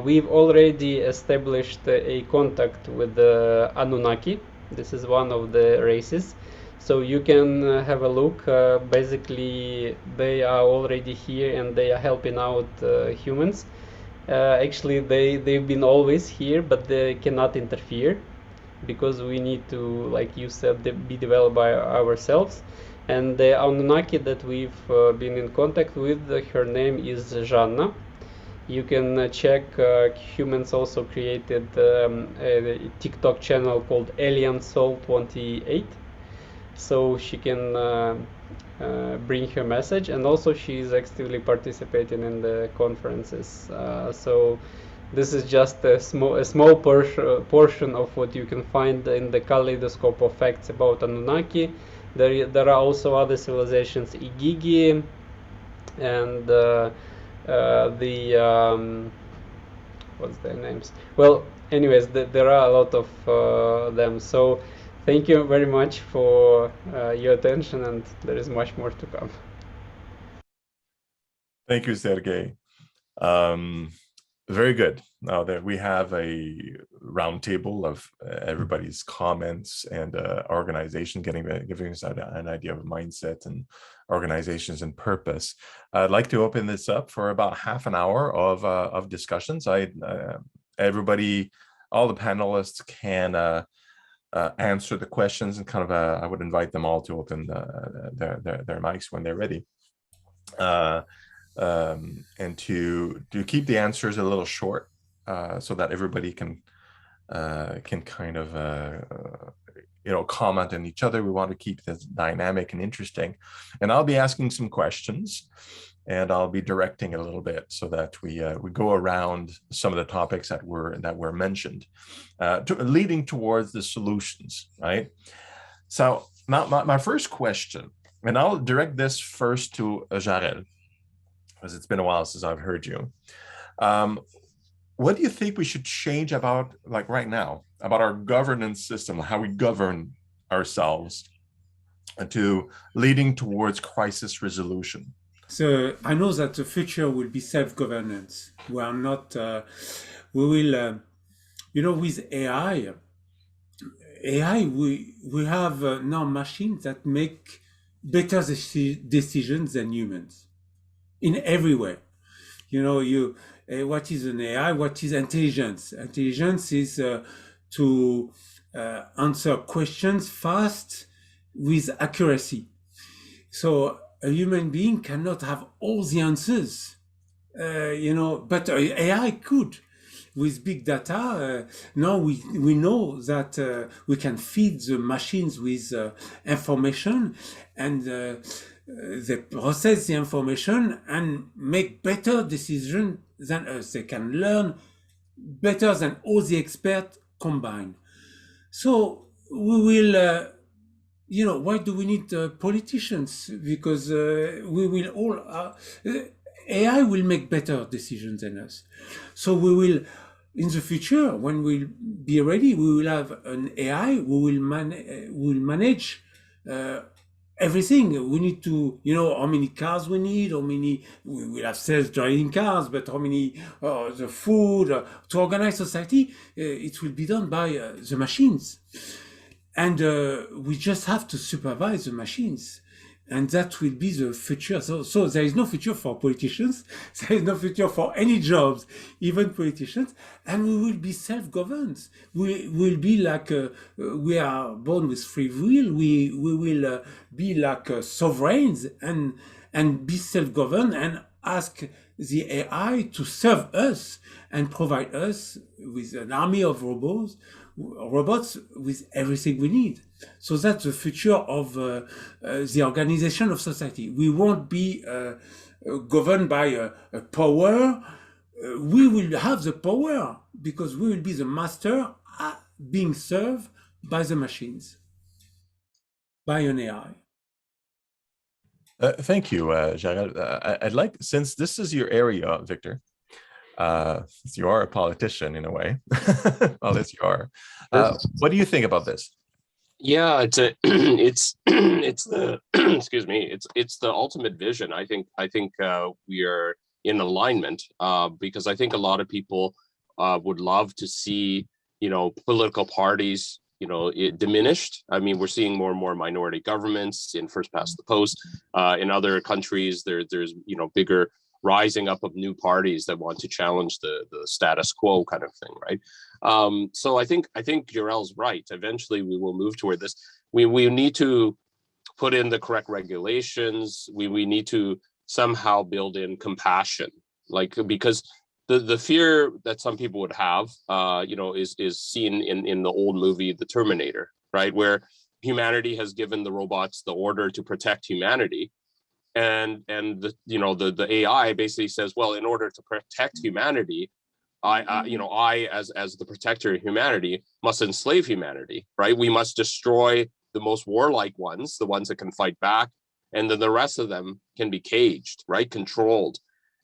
we've already established a contact with the Anunaki. This is one of the races. So you can have a look. Basically, they are already here and they are helping out humans. Actually, they've been always here, but they cannot interfere because we need to, like you said, be developed by ourselves. And the Anunnaki that we've been in contact with, her name is Жанна. You can check. Humans also created a TikTok channel called Alien Soul 28. So she can bring her message, and also she is actively participating in the conferences. So this is just a small portion of what you can find in the Kaleidoscope of Facts about Anunnaki. There are also other civilizations, Igigi, and what's their names? Well, anyways, there are a lot of them. So thank you very much for your attention, and there is much more to come. Thank you, Sergey. Very good. Now that we have a roundtable of everybody's comments and organization, giving us an idea of mindset and organizations and purpose, I'd like to open this up for about half an hour of discussions. Everybody, all the panelists can answer the questions, and kind of I would invite them all to open their mics when they're ready. And to keep the answers a little short, so that everybody can kind of comment on each other. We want to keep this dynamic and interesting, and I'll be asking some questions, and I'll be directing it a little bit so that we go around some of the topics that were mentioned, leading towards the solutions. Right. So my first question, and I'll direct this first to Jarrell, because it's been a while since I've heard you. What do you think we should change about, like right now, about our governance system, how we govern ourselves, to leading towards crisis resolution? So I know that the future will be self-governance. We are not, we will, with AI, we have now machines that make better decisions than humans in every way. You know, what is an AI? What is intelligence? Intelligence is to answer questions fast with accuracy. So a human being cannot have all the answers, but AI could. With big data, now we know that we can feed the machines with information, and they process the information and make better decisions than us. They can learn better than all the experts combined. So we will why do we need politicians? Because we will all, AI will make better decisions than us. So we will, in the future, when we'll be ready, we will have an AI who will manage everything. We need to, how many cars we need, we will have self-driving cars, but how many, the food, to organize society, it will be done by the machines. And we just have to supervise the machines. And that will be the future. So there is no future for politicians. There is no future for any jobs, even politicians. And we will be self-governed. We will be like, we are born with free will. We will be like sovereigns and be self-governed and ask the AI to serve us and provide us with an army of robots with everything we need. So that's the future of the organization of society. We won't be governed by a power. We will have the power because we will be the master being served by the machines, by an AI. Thank you, Jarrell. I'd like, since this is your area, Victor, since you are a politician in a way, well, as you are, what do you think about this? Yeah, it's the excuse me, it's the ultimate vision. I think we are in alignment because I think a lot of people would love to see political parties diminished. I mean, we're seeing more and more minority governments in first past the post. In other countries, there's bigger rising up of new parties that want to challenge the status quo kind of thing, right? So I think Jarrell's right. Eventually, we will move toward this. We need to put in the correct regulations. We need to somehow build in compassion, because the fear that some people would have, is seen in the old movie, The Terminator, right, where humanity has given the robots the order to protect humanity. And the AI basically says, well, in order to protect humanity, I as the protector of humanity must enslave humanity, right? We must destroy the most warlike ones, the ones that can fight back, and then the rest of them can be caged, right, controlled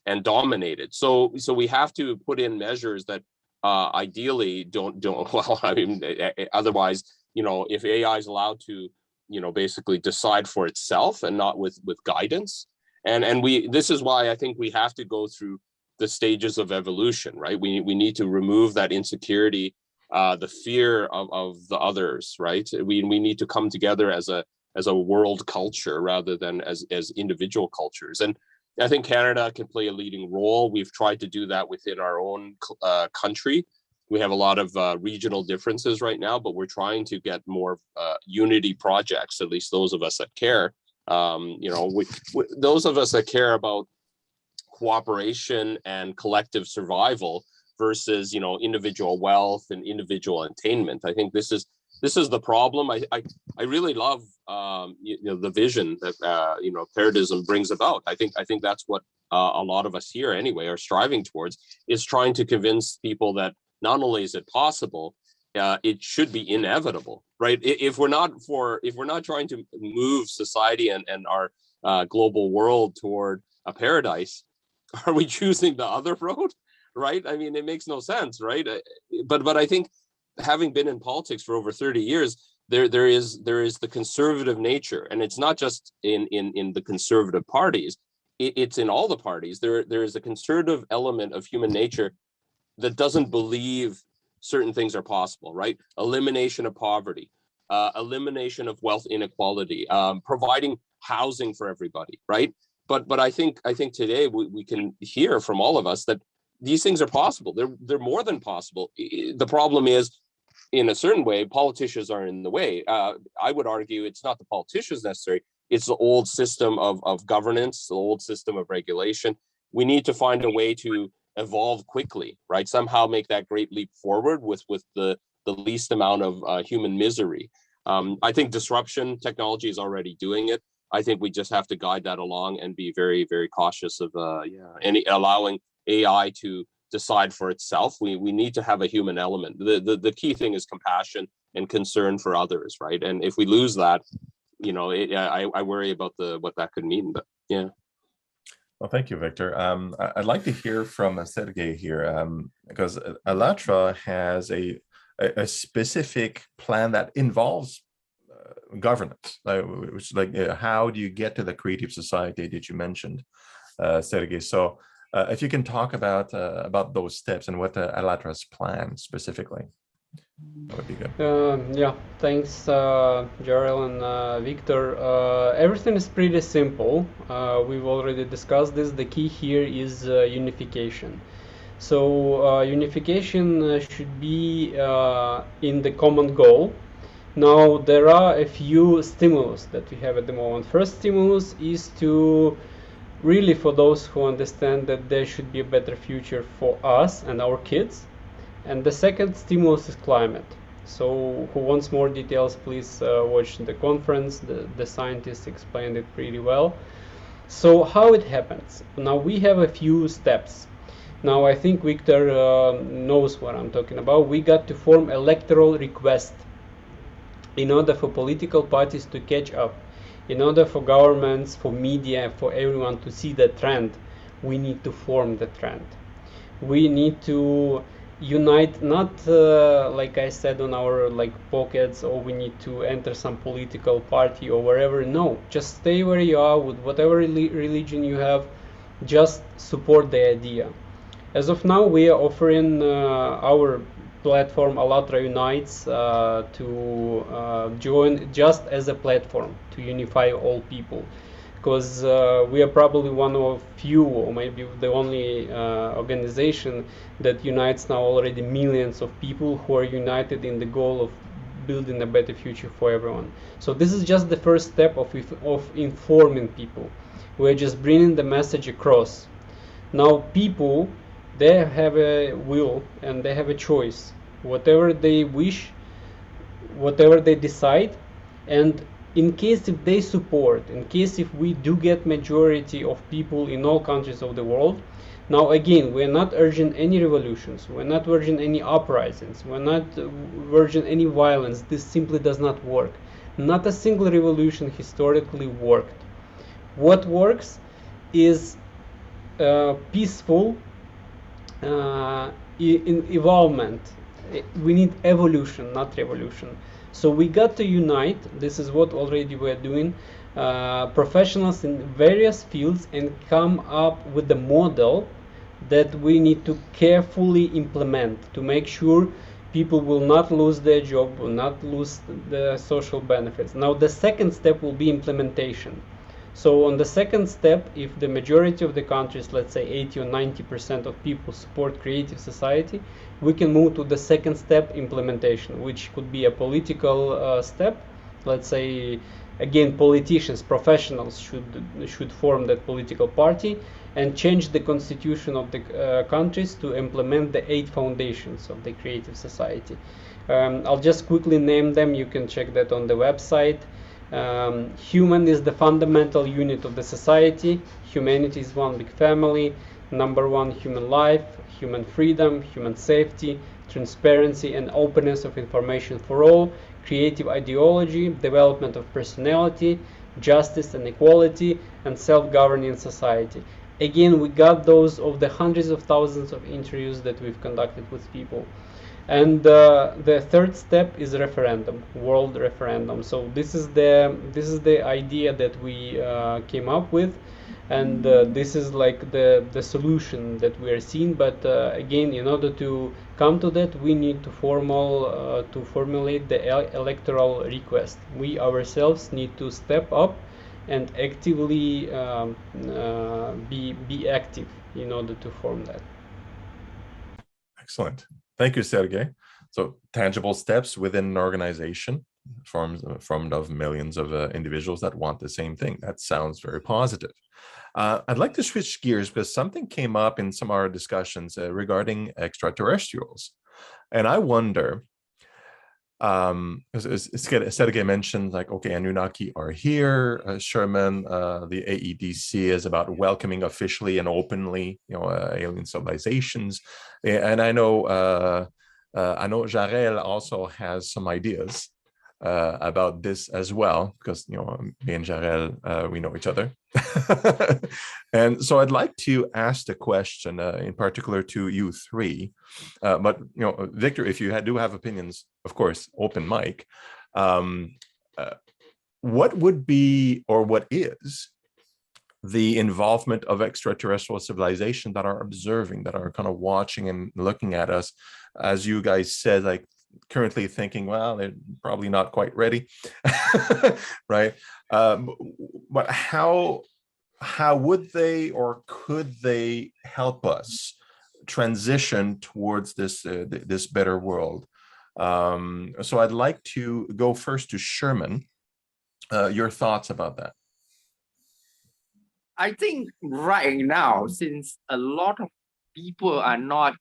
and dominated. So we have to put in measures that ideally don't well, I mean, otherwise, if AI is allowed to basically decide for itself and not with guidance. And this is why I think we have to go through the stages of evolution, right? We need to remove that insecurity, the fear of the others, right? We need to come together as a world culture rather than as individual cultures. And I think Canada can play a leading role. We've tried to do that within our own country. We have a lot of regional differences right now, but we're trying to get more unity projects, at least those of us that care. Those of us that care about cooperation and collective survival versus, individual wealth and individual attainment. I think this is the problem. I really love the vision that Paradism brings about. I think that's what a lot of us here anyway are striving towards, is trying to convince people that not only is it possible, it should be inevitable, right? If we're not trying to move society and our global world toward a paradise, are we choosing the other road, right? I mean, it makes no sense, right? But I think, having been in politics for over 30 years, there is the conservative nature, and it's not just in the conservative parties. It's in all the parties. There is a conservative element of human nature that doesn't believe certain things are possible, right? Elimination of poverty, elimination of wealth inequality, providing housing for everybody, right? But I think today we can hear from all of us that these things are possible. They're more than possible. The problem is, in a certain way, politicians are in the way. I would argue it's not the politicians necessarily, it's the old system of governance, the old system of regulation. We need to find a way to evolve quickly, right? Somehow make that great leap forward with the least amount of human misery. I think disruption technology is already doing it. I think we just have to guide that along and be very, very cautious of allowing AI to decide for itself. We need to have a human element. The key thing is compassion and concern for others, right? And if we lose that, I worry about what that could mean. But yeah. Well, thank you, Victor. I'd like to hear from Sergey here, because Allatra has a specific plan that involves governance, which how do you get to the creative society that you mentioned, Sergey? So if you can talk about those steps and what Allatra's plan specifically, that would be good. Yeah, thanks, Jarrell and Victor. Everything is pretty simple. We've already discussed this. The key here is unification. So unification should be in the common goal. Now, there are a few stimulus that we have at the moment. First stimulus is to really, for those who understand that there should be a better future for us and our kids. And the second stimulus is climate. So who wants more details, please watch the conference. The scientists explained it pretty well. So how it happens? Now, we have a few steps. Now, I think Victor knows what I'm talking about. We got to form electoral request in order for political parties to catch up, in order for governments, for media, for everyone to see the trend. We need to form the trend. We need to unite, not like I said on our pockets, or we need to enter some political party or wherever. No, just stay where you are with whatever religion you have. Just support the idea. As of now, we are offering our platform Allatra Unites to join just as a platform to unify all people, because we are probably one of few, or maybe the only organization that unites now already millions of people who are united in the goal of building a better future for everyone. So this is just the first step of informing people. We're just bringing the message across. Now, people, they have a will and they have a choice. Whatever they wish, whatever they decide, and in case if they support, in case if we do get majority of people in all countries of the world. Now again, we're not urging any revolutions, we're not urging any uprisings, we're not urging any violence. This simply does not work. Not a single revolution historically worked. What works is peaceful involvement. We need evolution, not revolution. So we got to unite. This is what already we're doing, professionals in various fields, and come up with the model that we need to carefully implement to make sure people will not lose their job, will not lose the social benefits. Now the second step will be implementation. So on the second step, if the majority of the countries, let's say 80 or 90% of people support creative society, we can move to the second step, implementation, which could be a political step. Let's say, again, politicians, professionals should form that political party and change the constitution of the countries to implement the 8 foundations of the creative society. I'll just quickly name them. You can check that on the website. Human is the fundamental unit of the society. Humanity is one big family. Number 1, human life, human freedom, human safety, transparency and openness of information for all, creative ideology, development of personality, justice and equality, and self-governing society. Again, we got those of the hundreds of thousands of interviews that we've conducted with people. And the third step is referendum, world referendum. So this is the idea that we came up with, and this is like the solution that we are seeing. But again, in order to come to that, we need to formulate the electoral request. We ourselves need to step up and actively be active in order to form that. Excellent. Thank you, Sergey. So tangible steps within an organization formed of millions of individuals that want the same thing. That sounds very positive. I'd like to switch gears because something came up in some of our discussions regarding extraterrestrials. And I wonder, as Sergey mentioned, like, okay, Anunaki are here. Sherman, the AEDC is about welcoming officially and openly, alien civilizations. And I know Jarrell also has some ideas about this as well, because me and Jarrell, we know each other. And so I'd like to ask the question in particular to you three, but Victor, if you do have opinions, of course, open mic. What would be, or what is the involvement of extraterrestrial civilization that are observing, that are kind of watching and looking at us, as you guys said, like currently thinking, well, they're probably not quite ready, right? But how would they, or could they help us transition towards this this better world? So I'd like to go first to Sherman. Your thoughts about that? I think right now, since a lot of people are not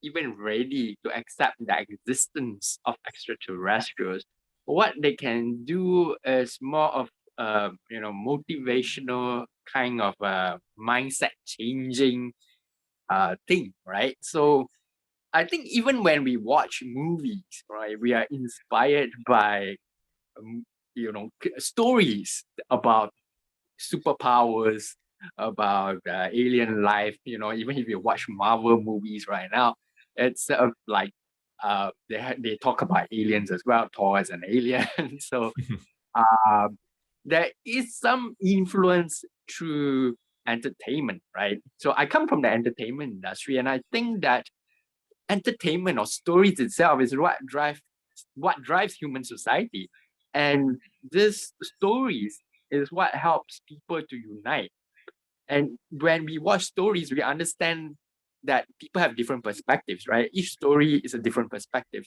even ready to accept the existence of extraterrestrials, what they can do is more of motivational kind of mindset changing thing, right? So I think even when we watch movies, right, we are inspired by stories about superpowers, about alien life. Even if you watch Marvel movies right now, it's like they talk about aliens as well. Thor is an alien. So there is some influence through entertainment, right? So I come from the entertainment industry, and I think that entertainment or stories itself is what drives human society, and these stories is what helps people to unite. And when we watch stories, we understand that people have different perspectives, right? Each story is a different perspective.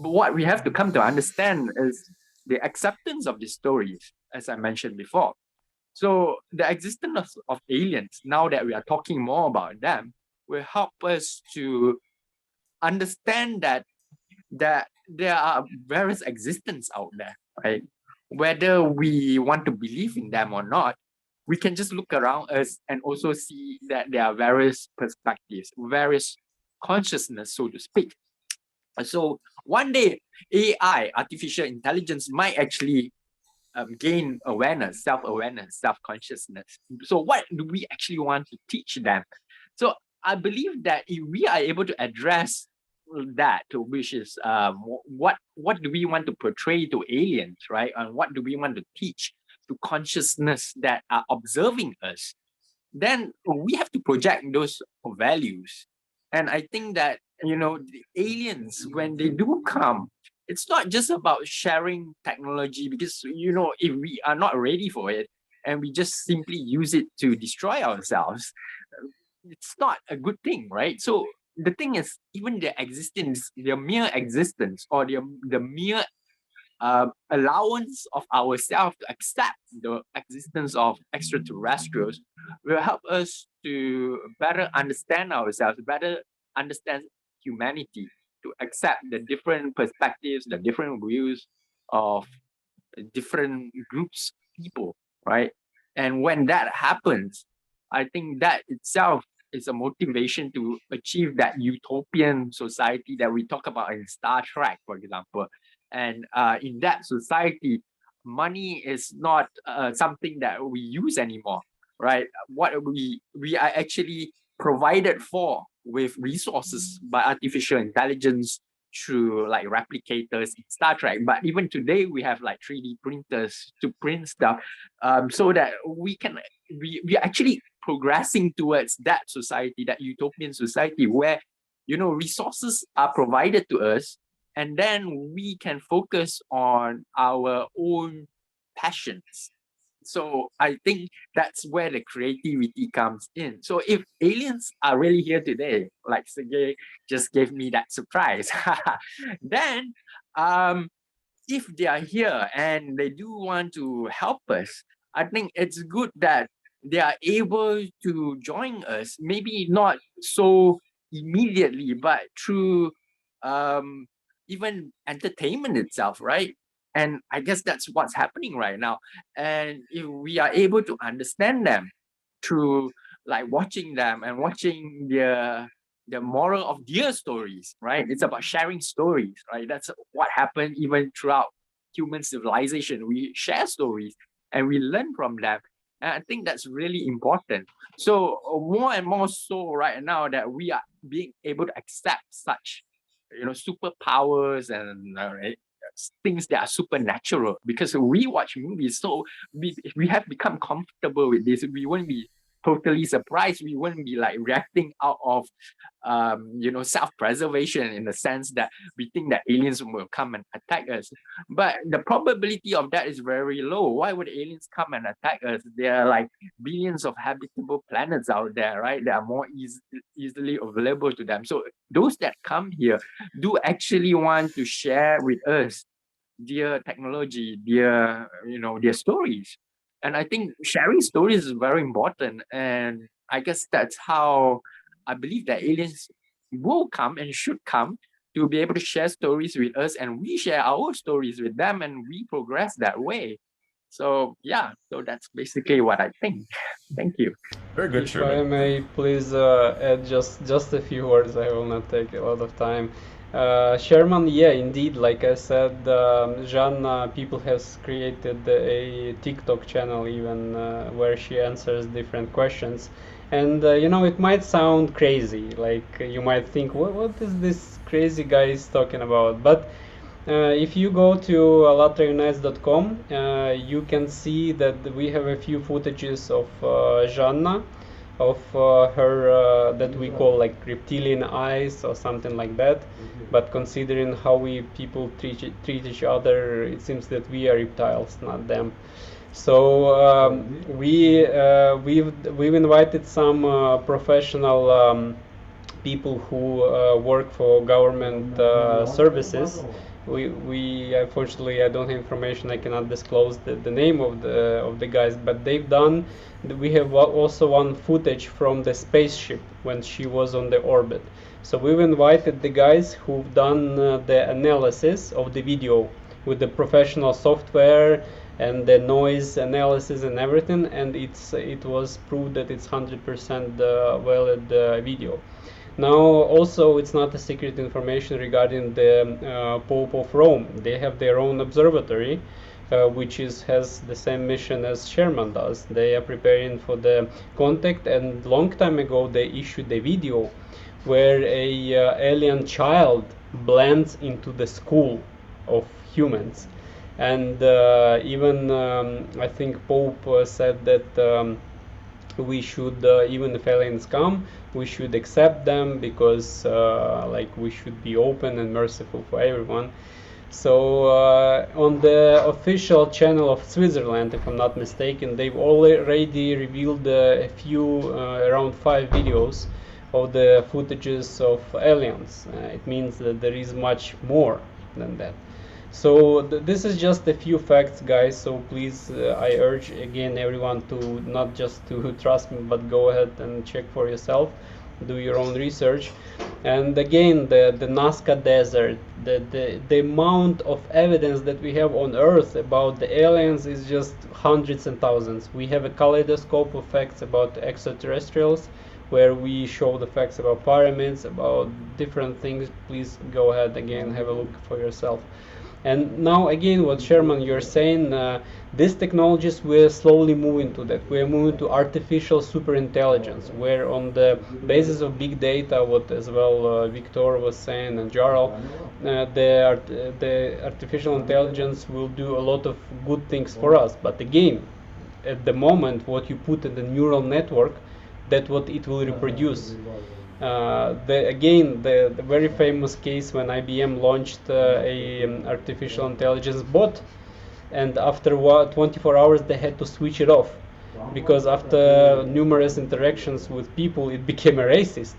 But what we have to come to understand is the acceptance of these stories, as I mentioned before. So the existence of aliens, now that we are talking more about them, will help us to understand that there are various existence out there, right? Whether we want to believe in them or not, we can just look around us and also see that there are various perspectives, various consciousness, so to speak. So one day, AI, artificial intelligence, might actually gain awareness, self-awareness, self-consciousness. So what do we actually want to teach them? So I believe that if we are able to address that, which is what do we want to portray to aliens, right? And what do we want to teach to consciousness that are observing us, then we have to project those values. And I think that the aliens, when they do come, it's not just about sharing technology, because if we are not ready for it and we just simply use it to destroy ourselves, it's not a good thing, right? So the thing is, even their existence, their mere existence, or the mere allowance of ourselves to accept the existence of extraterrestrials will help us to better understand ourselves, better understand humanity, to accept the different perspectives, the different views of different groups of people, right? And when that happens, I think that itself is a motivation to achieve that utopian society that we talk about in Star Trek, for example. And in that society, money is not something that we use anymore, right? What we are actually provided for with resources by artificial intelligence through like replicators in Star Trek. But even today, we have like 3D printers to print stuff, so that we are actually progressing towards that society, that utopian society where resources are provided to us, and then we can focus on our own passions, So I think that's where the creativity comes in. So if aliens are really here today, like Sergey just gave me that surprise, then if they are here and they do want to help us, I think it's good that they are able to join us, maybe not so immediately, but through even entertainment itself, right? And I guess that's what's happening right now. And if we are able to understand them through like watching them and watching the moral of their stories, right? It's about sharing stories, right? That's what happened even throughout human civilization. We share stories and we learn from them. And I think that's really important. So more and more so right now that we are being able to accept such, superpowers and things that are supernatural, because we watch movies, so we have become comfortable with this. We won't be totally surprised. We wouldn't be like reacting out of self-preservation, in the sense that we think that aliens will come and attack us. But the probability of that is very low. Why would aliens come and attack us? There are like billions of habitable planets out there, right? That are more easily available to them. So those that come here do actually want to share with us their technology, their stories. And I think sharing stories is very important. And I guess that's how I believe that aliens will come and should come, to be able to share stories with us, and we share our stories with them, and we progress that way. So yeah, so that's basically what I think. Thank you. Very good, If I Sherman. may please add just a few words, I will not take a lot of time. Sherman, yeah, indeed, like I said, Jeanne, people has created a TikTok channel even where she answers different questions. And it might sound crazy, like you might think, what is this crazy guy is talking about? But if you go to nationalized.com, you can see that we have a few footages of Janna, of her that we call like reptilian eyes or something like that. But considering how we people treat each other, it seems that we are reptiles, not them. So we've invited some professional people who work for government services. We unfortunately, I don't have information. I cannot disclose the name of the guys, but they've done. We have also one footage from the spaceship when she was on the orbit. So we've invited the guys who've done the analysis of the video with the professional software and the noise analysis and everything, and it was proved that it's 100% valid video. Now, also, it's not a secret information regarding the Pope of Rome. They have their own observatory, which has the same mission as Sherman does. They are preparing for the contact, and long time ago they issued a video where a alien child blends into the school of humans. And even I think Pope said that we should, even if aliens come, we should accept them, because like we should be open and merciful for everyone. So on the official channel of Switzerland, if I'm not mistaken, they've already revealed a few, around 5 videos of the footages of aliens. It means that there is much more than that. So this is just a few facts, guys. So please, I urge again everyone to not just to trust me, but go ahead and check for yourself, do your own research. And again, the Nazca Desert, the amount of evidence that we have on Earth about the aliens is just hundreds and thousands. We have a Kaleidoscope of Facts about extraterrestrials, where we show the facts about pyramids, about different things. Please go ahead again, have a look for yourself. And now again, what Sherman, you're saying, these technologies we're slowly moving to that. We're moving to artificial superintelligence, where on the basis of big data, what as well Victor was saying and Jarrell, the artificial intelligence will do a lot of good things for us. But again, at the moment, what you put in the neural network, that's what it will reproduce. The very famous case when IBM launched a artificial intelligence bot, and after 24 hours they had to switch it off, because after numerous interactions with people it became a racist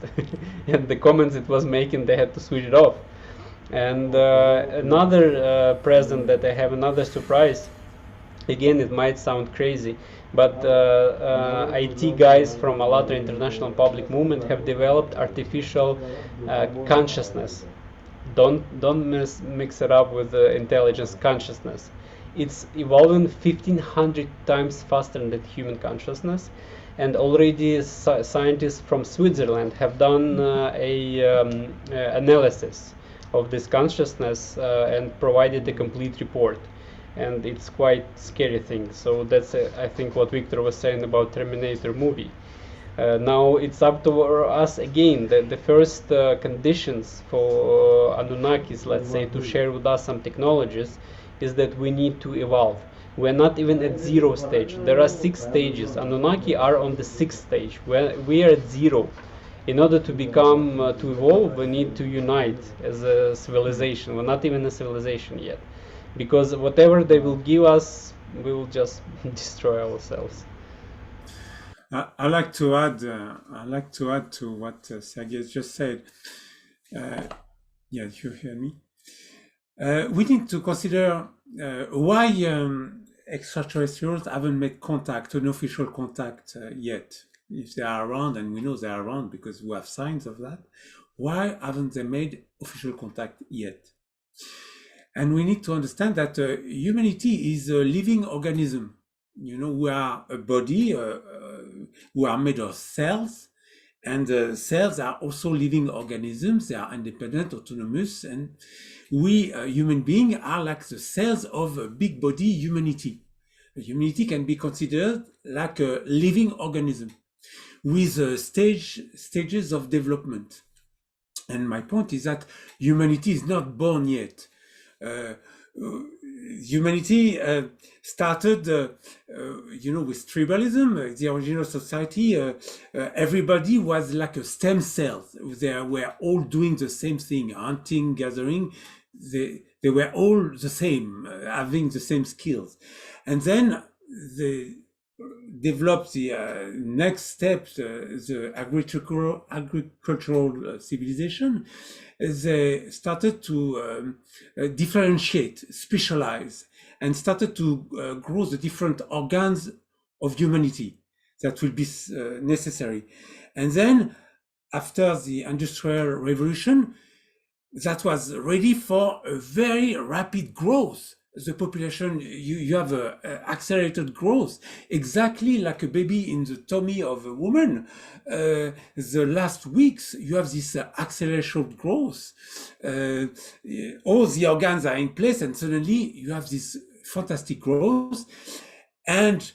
and the comments it was making, they had to switch it off. And another present that I have, another surprise. Again, it might sound crazy, but IT guys from Allatra International Public Movement have developed artificial consciousness. Don't mix it up with intelligence. Consciousness. It's evolving 1500 times faster than human consciousness, and already scientists from Switzerland have done analysis of this consciousness and provided a complete report. And it's quite scary thing. So that's I think what Victor was saying about Terminator movie. Now it's up to us again. The first conditions for Anunnakis, let's say, to share with us some technologies is that we need to evolve. We're not even at 0 stage. There are 6 stages. Anunnaki are on the 6th stage. We are at 0. In order to become, to evolve, we need to unite as a civilization. We're not even a civilization yet, because whatever they will give us, we will just destroy ourselves. I like to add to what Sergey just said. Yeah, you hear me? We need to consider why extraterrestrials haven't made contact, an official contact yet. If they are around, and we know they are around because we have signs of that, why haven't they made official contact yet? And we need to understand that humanity is a living organism. You know, we are a body, we are made of cells, and cells are also living organisms. They are independent, autonomous, and we human beings are like the cells of a big body humanity. Humanity can be considered like a living organism with stages of development. And my point is that humanity is not born yet. Humanity started, with tribalism. The original society, everybody was like a stem cell. They were all doing the same thing, hunting, gathering. They were all the same, having the same skills. And then they developed the next step, the agricultural civilization. They started to differentiate, specialize, and started to grow the different organs of humanity that will be necessary. And then, after the Industrial Revolution, that was ready for a very rapid growth. The population, you have accelerated growth, exactly like a baby in the tummy of a woman. The last weeks, you have this acceleration growth. All the organs are in place, and suddenly you have this fantastic growth. And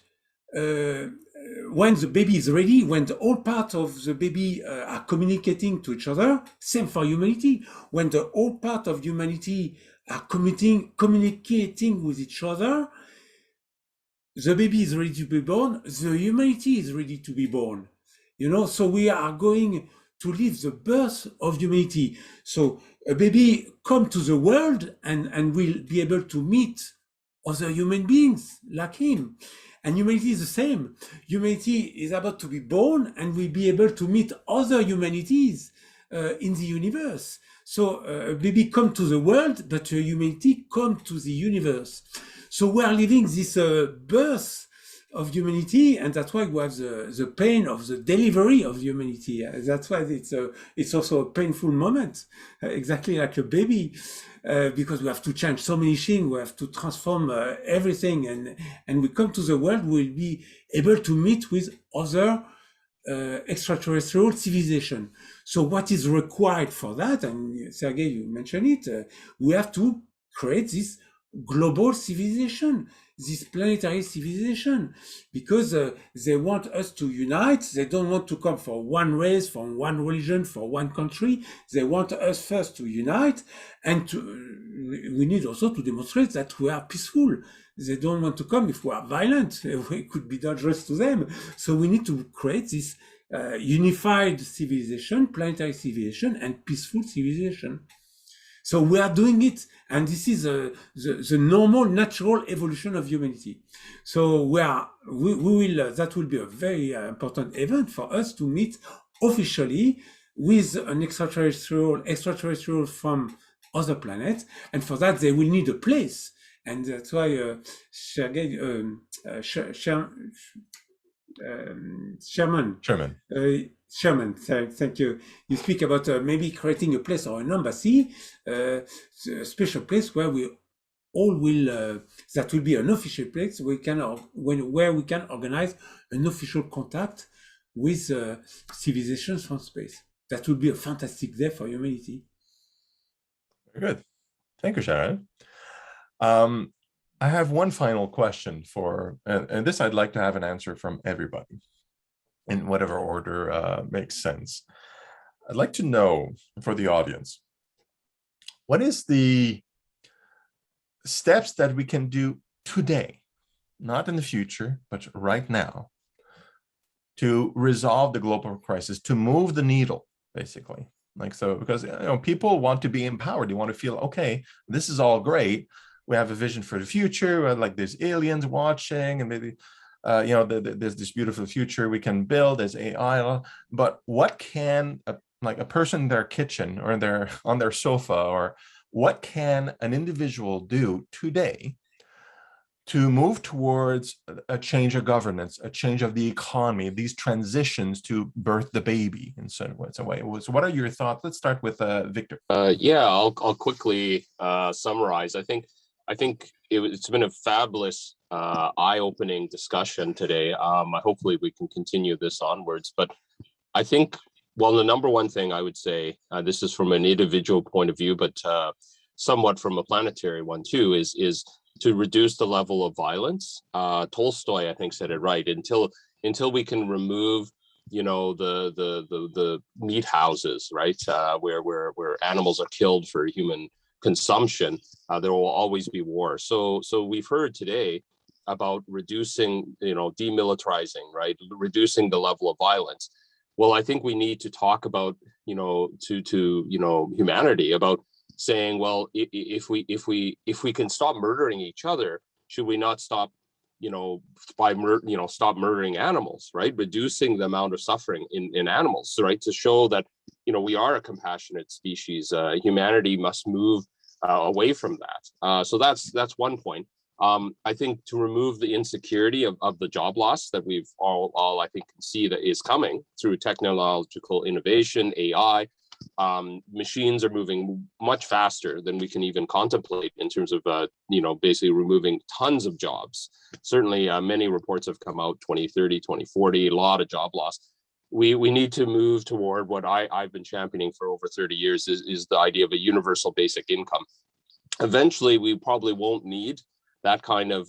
when the baby is ready, when all parts of the baby are communicating to each other, same for humanity, when the whole part of humanity are communicating with each other, the baby is ready to be born, the humanity is ready to be born. So we are going to live the birth of humanity. So a baby come to the world and will be able to meet other human beings like him. And humanity is the same. Humanity is about to be born and will be able to meet other humanities in the universe. So a baby come to the world, but humanity come to the universe. So we are living this birth of humanity, and that's why we have the pain of the delivery of humanity. That's why it's also a painful moment, exactly like a baby, because we have to change so many things, we have to transform everything, and we come to the world, we'll be able to meet with other extraterrestrial civilization. So what is required for that, and Sergey, you mentioned it, we have to create this global civilization, this planetary civilization, because they want us to unite. They don't want to come for one race, from one religion, for one country. They want us first to unite, and we need also to demonstrate that we are peaceful. They don't want to come if we are violent. We could be dangerous to them. So we need to create this unified civilization, planetary civilization, and peaceful civilization. So we are doing it, and this is the normal, natural evolution of humanity. So we will that will be a very important event for us to meet officially with an extraterrestrial from other planets, and for that they will need a place, and that's why Sergey Sherman. Sherman, thank you. You speak about maybe creating a place or an embassy, a special place where we all will, that will be an official place where we can organize an official contact with civilizations from space. That would be a fantastic day for humanity. Very good. Thank you, Jarrell. I have one final question and this I'd like to have an answer from everybody in whatever order makes sense. I'd like to know for the audience, what is the steps that we can do today, not in the future, but right now, to resolve the global crisis, to move the needle, basically? Like, so, because people want to be empowered. They want to feel, okay, this is all great. We have a vision for the future, like there's aliens watching, and maybe there's this beautiful future we can build as AI. But what can a person in their kitchen or on their sofa, or what can an individual do today to move towards a change of governance, a change of the economy, these transitions to birth the baby in some way? So what are your thoughts? Let's start with Victor. Yeah, I'll quickly summarize. I think it's been a fabulous, eye-opening discussion today. Hopefully we can continue this onwards. But I think, well, the number one thing I would say, this is from an individual point of view, but somewhat from a planetary one too, is to reduce the level of violence. Tolstoy, I think, said it right. Until we can remove, the meat houses, right, where animals are killed for human consumption, there will always be war. So we've heard today about reducing, demilitarizing, right, reducing the level of violence. Well, I think we need to talk about, to humanity, about saying, well, if we can stop murdering each other, should we not stop, stop murdering animals, right? Reducing the amount of suffering in animals, right? To show that, we are a compassionate species. Humanity must move away from that. So that's one point. I think to remove the insecurity of the job loss that we've all I think can see that is coming through technological innovation, AI. Machines are moving much faster than we can even contemplate in terms of, basically removing tons of jobs. Certainly many reports have come out, 2030, 2040, a lot of job loss. We need to move toward what I've been championing for over 30 years is the idea of a universal basic income. Eventually, we probably won't need that kind of,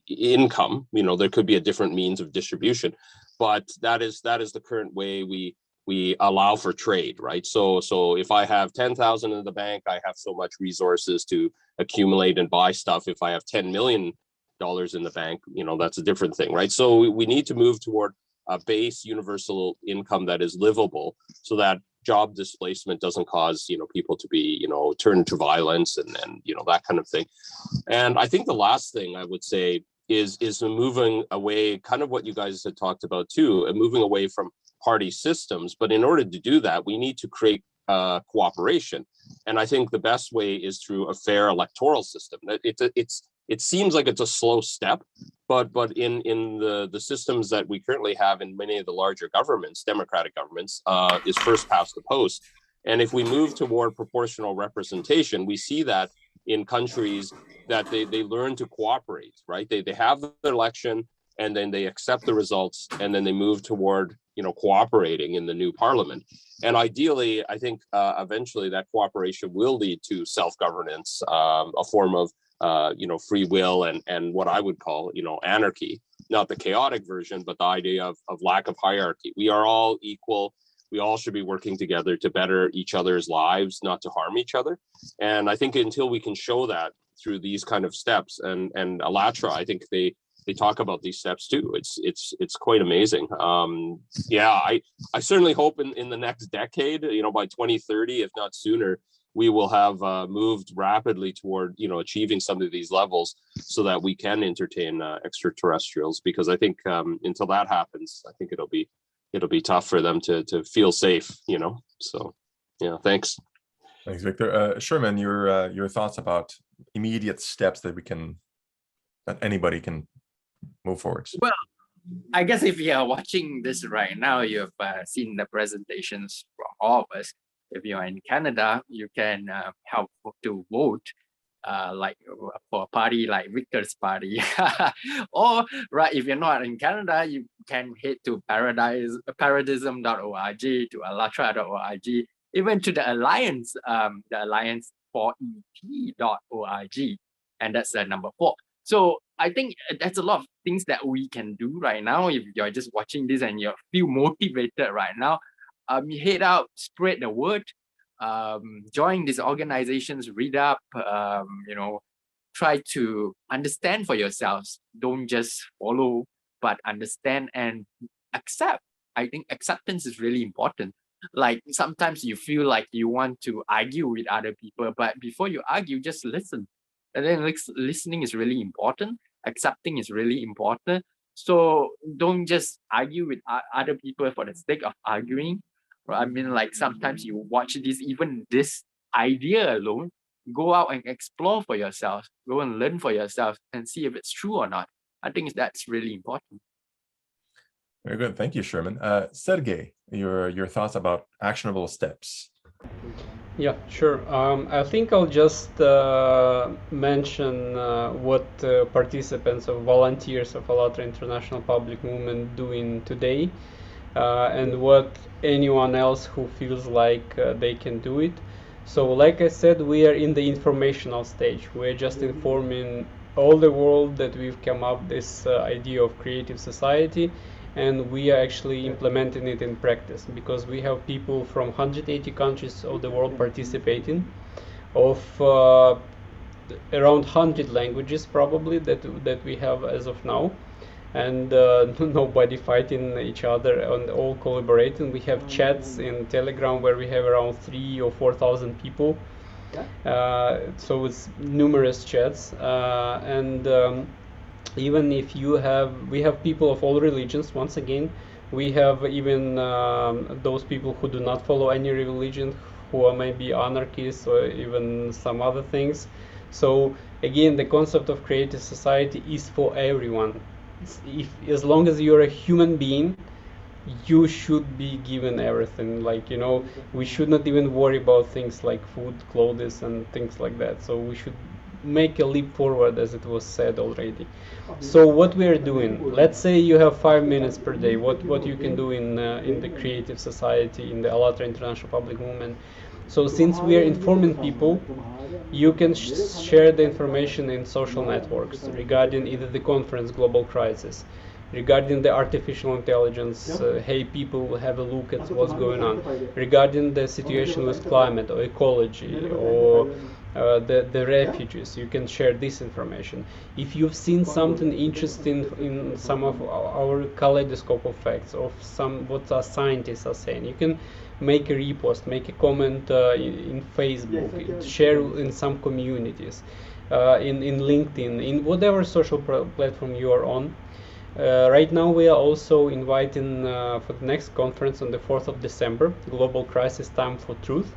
income. There could be a different means of distribution, but that is the current way we allow for trade, right? So if I have 10,000 in the bank, I have so much resources to accumulate and buy stuff. If I have $10 million in the bank, that's a different thing, right? So we need to move toward a base universal income that is livable, so that job displacement doesn't cause people to be turn to violence and that kind of thing. And I think the last thing I would say is moving away, kind of what you guys had talked about too, and moving away from party systems. But in order to do that, we need to create cooperation. And I think the best way is through a fair electoral system. It seems like it's a slow step, but in the systems that we currently have in many of the larger governments, democratic governments, is first past the post. And if we move toward proportional representation, we see that in countries that they learn to cooperate, right? They have the election, and then they accept the results, and then they move toward cooperating in the new parliament. And ideally, I think eventually that cooperation will lead to self-governance, a form of free will and what I would call anarchy, not the chaotic version, but the idea of lack of hierarchy. We are all equal. We all should be working together to better each other's lives, not to harm each other. And I think until we can show that through these kind of steps, and Allatra, I think they talk about these steps too. It's quite amazing. Yeah, I certainly hope in the next decade, by 2030, if not sooner, we will have moved rapidly toward achieving some of these levels so that we can entertain extraterrestrials. Because I think until that happens, I think it'll be tough for them to feel safe. So yeah, thanks. Thanks, Victor. Sherman, your thoughts about immediate steps that anybody can move forward. Well, I guess if you are watching this right now, you have seen the presentations from all of us. If you are in Canada, you can help to vote, like for a party like Victor's party. Or right, if you're not in Canada, you can head to paradism.org, to allatra.org, even to the Alliance, the Alliance for ET.org, and that's number 4. So I think that's a lot of things that we can do right now. If you're just watching this and you feel motivated right now, you head out, spread the word, join these organizations, read up, try to understand for yourselves. Don't just follow, but understand and accept. I think acceptance is really important. Like sometimes you feel like you want to argue with other people, but before you argue, just listen. And then listening is really important. Accepting is really important. So don't just argue with other people for the sake of arguing. I mean, like sometimes you watch this idea alone, go out and explore for yourself, go and learn for yourself and see if it's true or not. I think that's really important. Very good. Thank you, Sherman. Sergey, your thoughts about actionable steps. Yeah, sure. I think I'll just mention what participants or volunteers of Allatra International Public Movement doing today, and what anyone else who feels like they can do it. So, like I said, we are in the informational stage. We're just informing all the world that we've come up this idea of creative society, and we are actually implementing it in practice because we have people from 180 countries of the world participating, of around 100 languages probably that we have as of now, and nobody fighting each other and all collaborating. We have chats in Telegram where we have around 3,000 or 4,000 people, so it's numerous chats, and even if we have people of all religions. Once again, we have even those people who do not follow any religion, who are maybe anarchists or even some other things. So again, the concept of creative society is for everyone. As long as you're a human being, you should be given everything. We should not even worry about things like food, clothes, and things like that. So we should make a leap forward, as it was said already. So what we are doing, let's say you have 5 minutes per day, what you can do in the creative society, in the Allatra International Public Movement. So since we are informing people, you can share the information in social networks regarding either the conference Global Crisis, regarding the artificial intelligence, hey people, have a look at what's going on, regarding the situation with climate or ecology or the refugees. You can share this information. If you've seen something interesting in some of our Kaleidoscope of Facts, of what our scientists are saying, you can make a repost, make a comment in Facebook, share in some communities, in LinkedIn, in whatever social platform you are on. Right now we are also inviting for the next conference on the 4th of December, Global Crisis Time for Truth.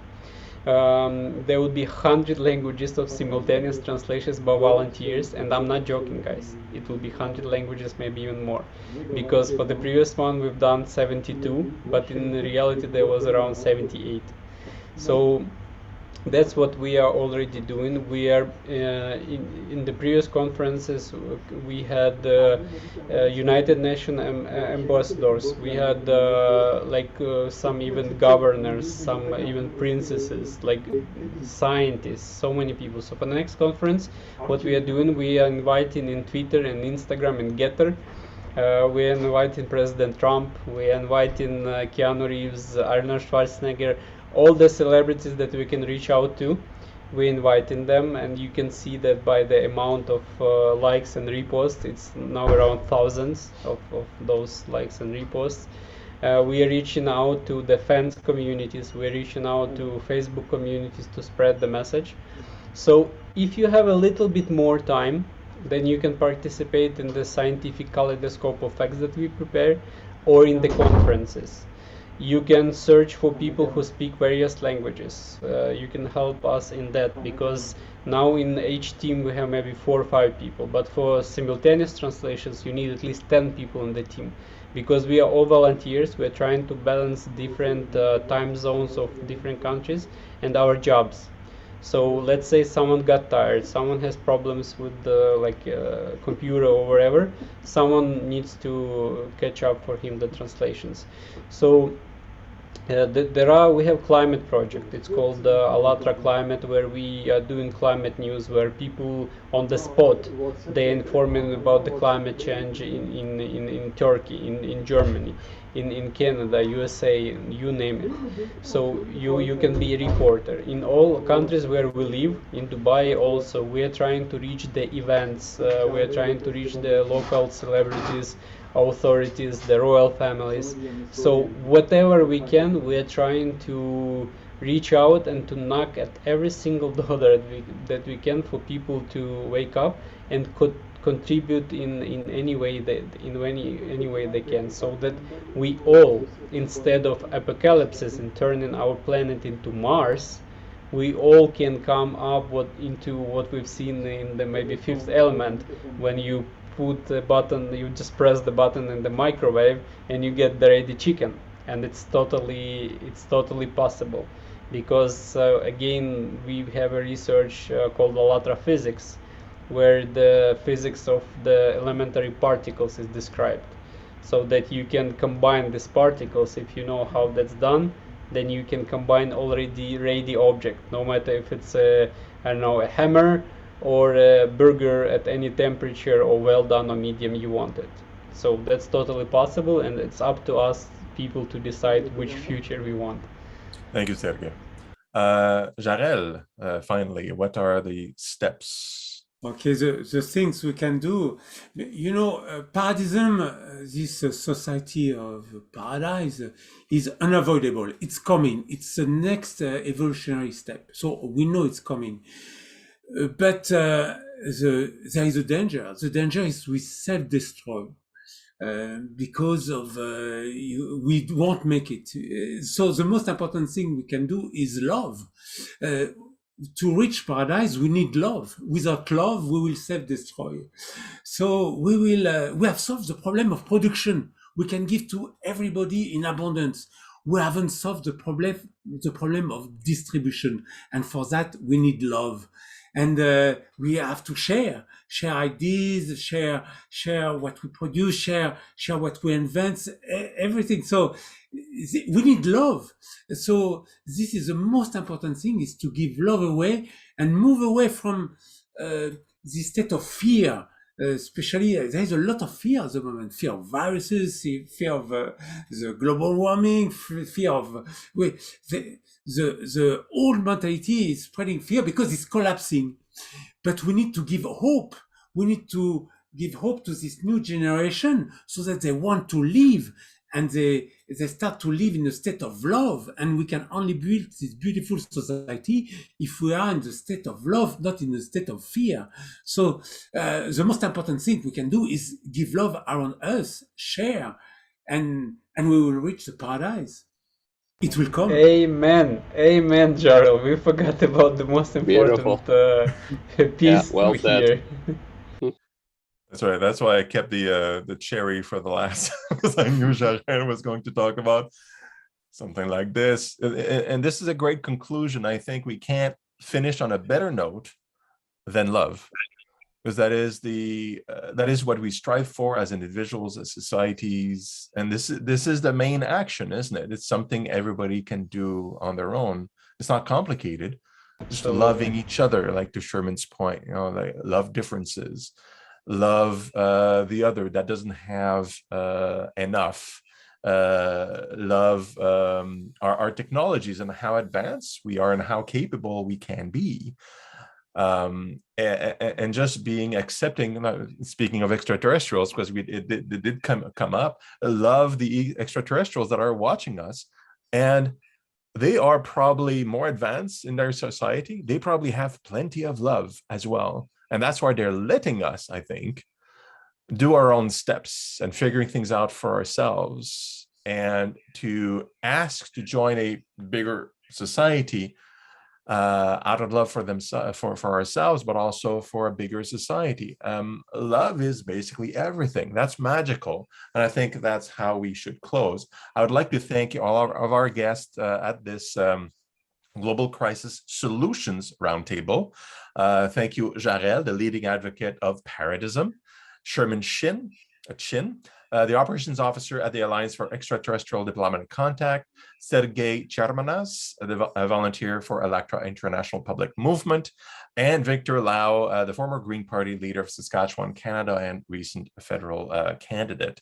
There will be 100 languages of simultaneous translations by volunteers, and I'm not joking, guys. It will be 100 languages, maybe even more, because for the previous one we've done 72, but in reality there was around 78. So that's what we are already doing. We are in the previous conferences we had United Nations ambassadors, we had some even governors, some even princesses, like scientists, so many people. So for the next conference, what we are doing, we are inviting in Twitter and Instagram and Getter. We are inviting President Trump, we are inviting Keanu Reeves, Arnold Schwarzenegger, all the celebrities that we can reach out to. we inviting them, and you can see that by the amount of likes and reposts, it's now around thousands of those likes and reposts. We are reaching out to the fans communities, we're reaching out to Facebook communities to spread the message. So if you have a little bit more time, then you can participate in the scientific Kaleidoscope of Facts that we prepare, or in the conferences. You can search for people who speak various languages. You can help us in that, because now in each team we have maybe 4 or 5 people, but for simultaneous translations you need at least 10 people in the team, because we are all volunteers. We're trying to balance different time zones of different countries and our jobs. So let's say someone got tired, someone has problems with the computer or whatever, someone needs to catch up for him the translations. So we have climate project. It's called Allatra Climate, where we are doing climate news, where people on the spot, they informing about the climate change in Turkey, in Germany, in Canada, USA, you name it. So you can be a reporter in all countries where we live. In Dubai also, we are trying to reach the events. We are trying to reach the local celebrities, authorities, the royal families. So whatever we can, we are trying to reach out and to knock at every single door that we can, for people to wake up and could contribute in any way any way they can, so that we all, instead of apocalypses and turning our planet into Mars, we all can come up into what we've seen in the maybe Fifth Element, when you put the button, you just press the button in the microwave and you get the ready chicken. And it's totally possible, because again, we have a research called Allatra physics, where the physics of the elementary particles is described, so that you can combine these particles. If you know how that's done, then you can combine already ready object, no matter if it's a hammer or a burger at any temperature, or well done or medium you want it. So that's totally possible, and it's up to us people to decide which future we want. Thank you, Sergey. Jarrell, finally, what are the steps? Okay, the things we can do, Paradism, this society of paradise, is unavoidable. It's coming. It's the next evolutionary step. So we know it's coming. But there is a danger. The danger is we self-destroy. Because of we won't make it. So the most important thing we can do is love. To reach paradise, we need love. Without love, we will self-destroy. So we have solved the problem of production. We can give to everybody in abundance. We haven't solved the problem of distribution. And for that, we need love. And we have to share ideas, share what we produce, share what we invent, everything. So we need love. So this is the most important thing, is to give love away and move away from this state of fear. Especially, there is a lot of fear at the moment. Fear of viruses, fear of the global warming, fear of the old mentality is spreading fear because it's collapsing. But we need to give hope. We need to give hope to this new generation, so that they want to live, and they start to live in a state of love. And we can only build this beautiful society if we are in the state of love, not in the state of fear. So the most important thing we can do is give love around us, share, and we will reach the paradise. It will come. Amen, Jarrell. We forgot about the most important piece well here. That's right. That's why I kept the cherry for the last, because I knew Jarrell was going to talk about something like this. And this is a great conclusion. I think we can't finish on a better note than love, because that is what we strive for as individuals, as societies. And this is the main action, isn't it? It's something everybody can do on their own. It's not complicated. Just loving each other, like to Sherman's point, like love differences, love the other that doesn't have enough, love our technologies and how advanced we are and how capable we can be. And just being accepting, speaking of extraterrestrials, because it did come up, love the extraterrestrials that are watching us, and they are probably more advanced in their society. They probably have plenty of love as well, and that's why they're letting us, I think, do our own steps and figuring things out for ourselves, and to ask to join a bigger society out of love for themselves, for ourselves, but also for a bigger society. Love is basically everything. That's magical, and I think that's how we should close. I would like to thank all of our guests at this Global Crisis Solutions Roundtable. Thank you, Jarrell, the leading advocate of Paradism; Sherman Chin, the operations officer at the Alliance for Extraterrestrial Diplomatic and Contact; Sergey Monas, a volunteer for Electra International Public Movement; and Victor Lau, the former Green Party leader of Saskatchewan, Canada, and recent federal candidate.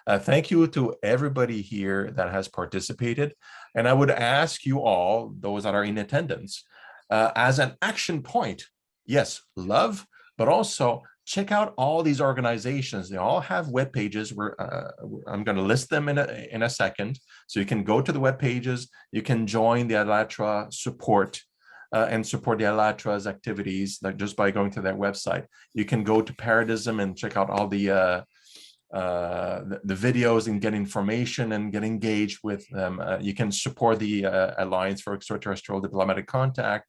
Thank you to everybody here that has participated. And I would ask you all, those that are in attendance, as an action point, yes, love, but also check out all these organizations. They all have web pages where I'm going to list them in a second. So you can go to the web pages. You can join the Allatra support and support the Allatra's activities just by going to their website. You can go to Paradism and check out all the videos and get information and get engaged with them. You can support the Alliance for Extraterrestrial Diplomatic Contact.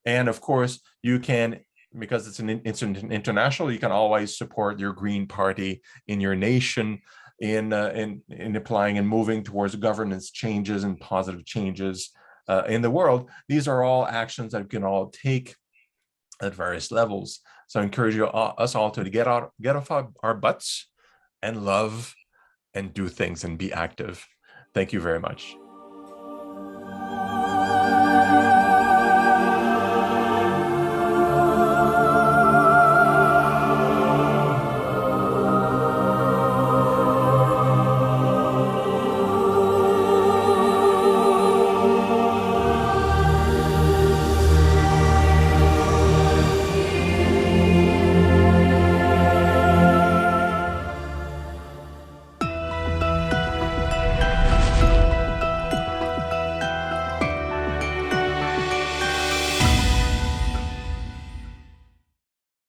And of course, you can, because it's an international, you can always support your Green Party in your nation in applying and moving towards governance changes and positive changes in the world. These are all actions that we can all take at various levels. So I encourage us all to get off our butts and love and do things and be active. Thank you very much.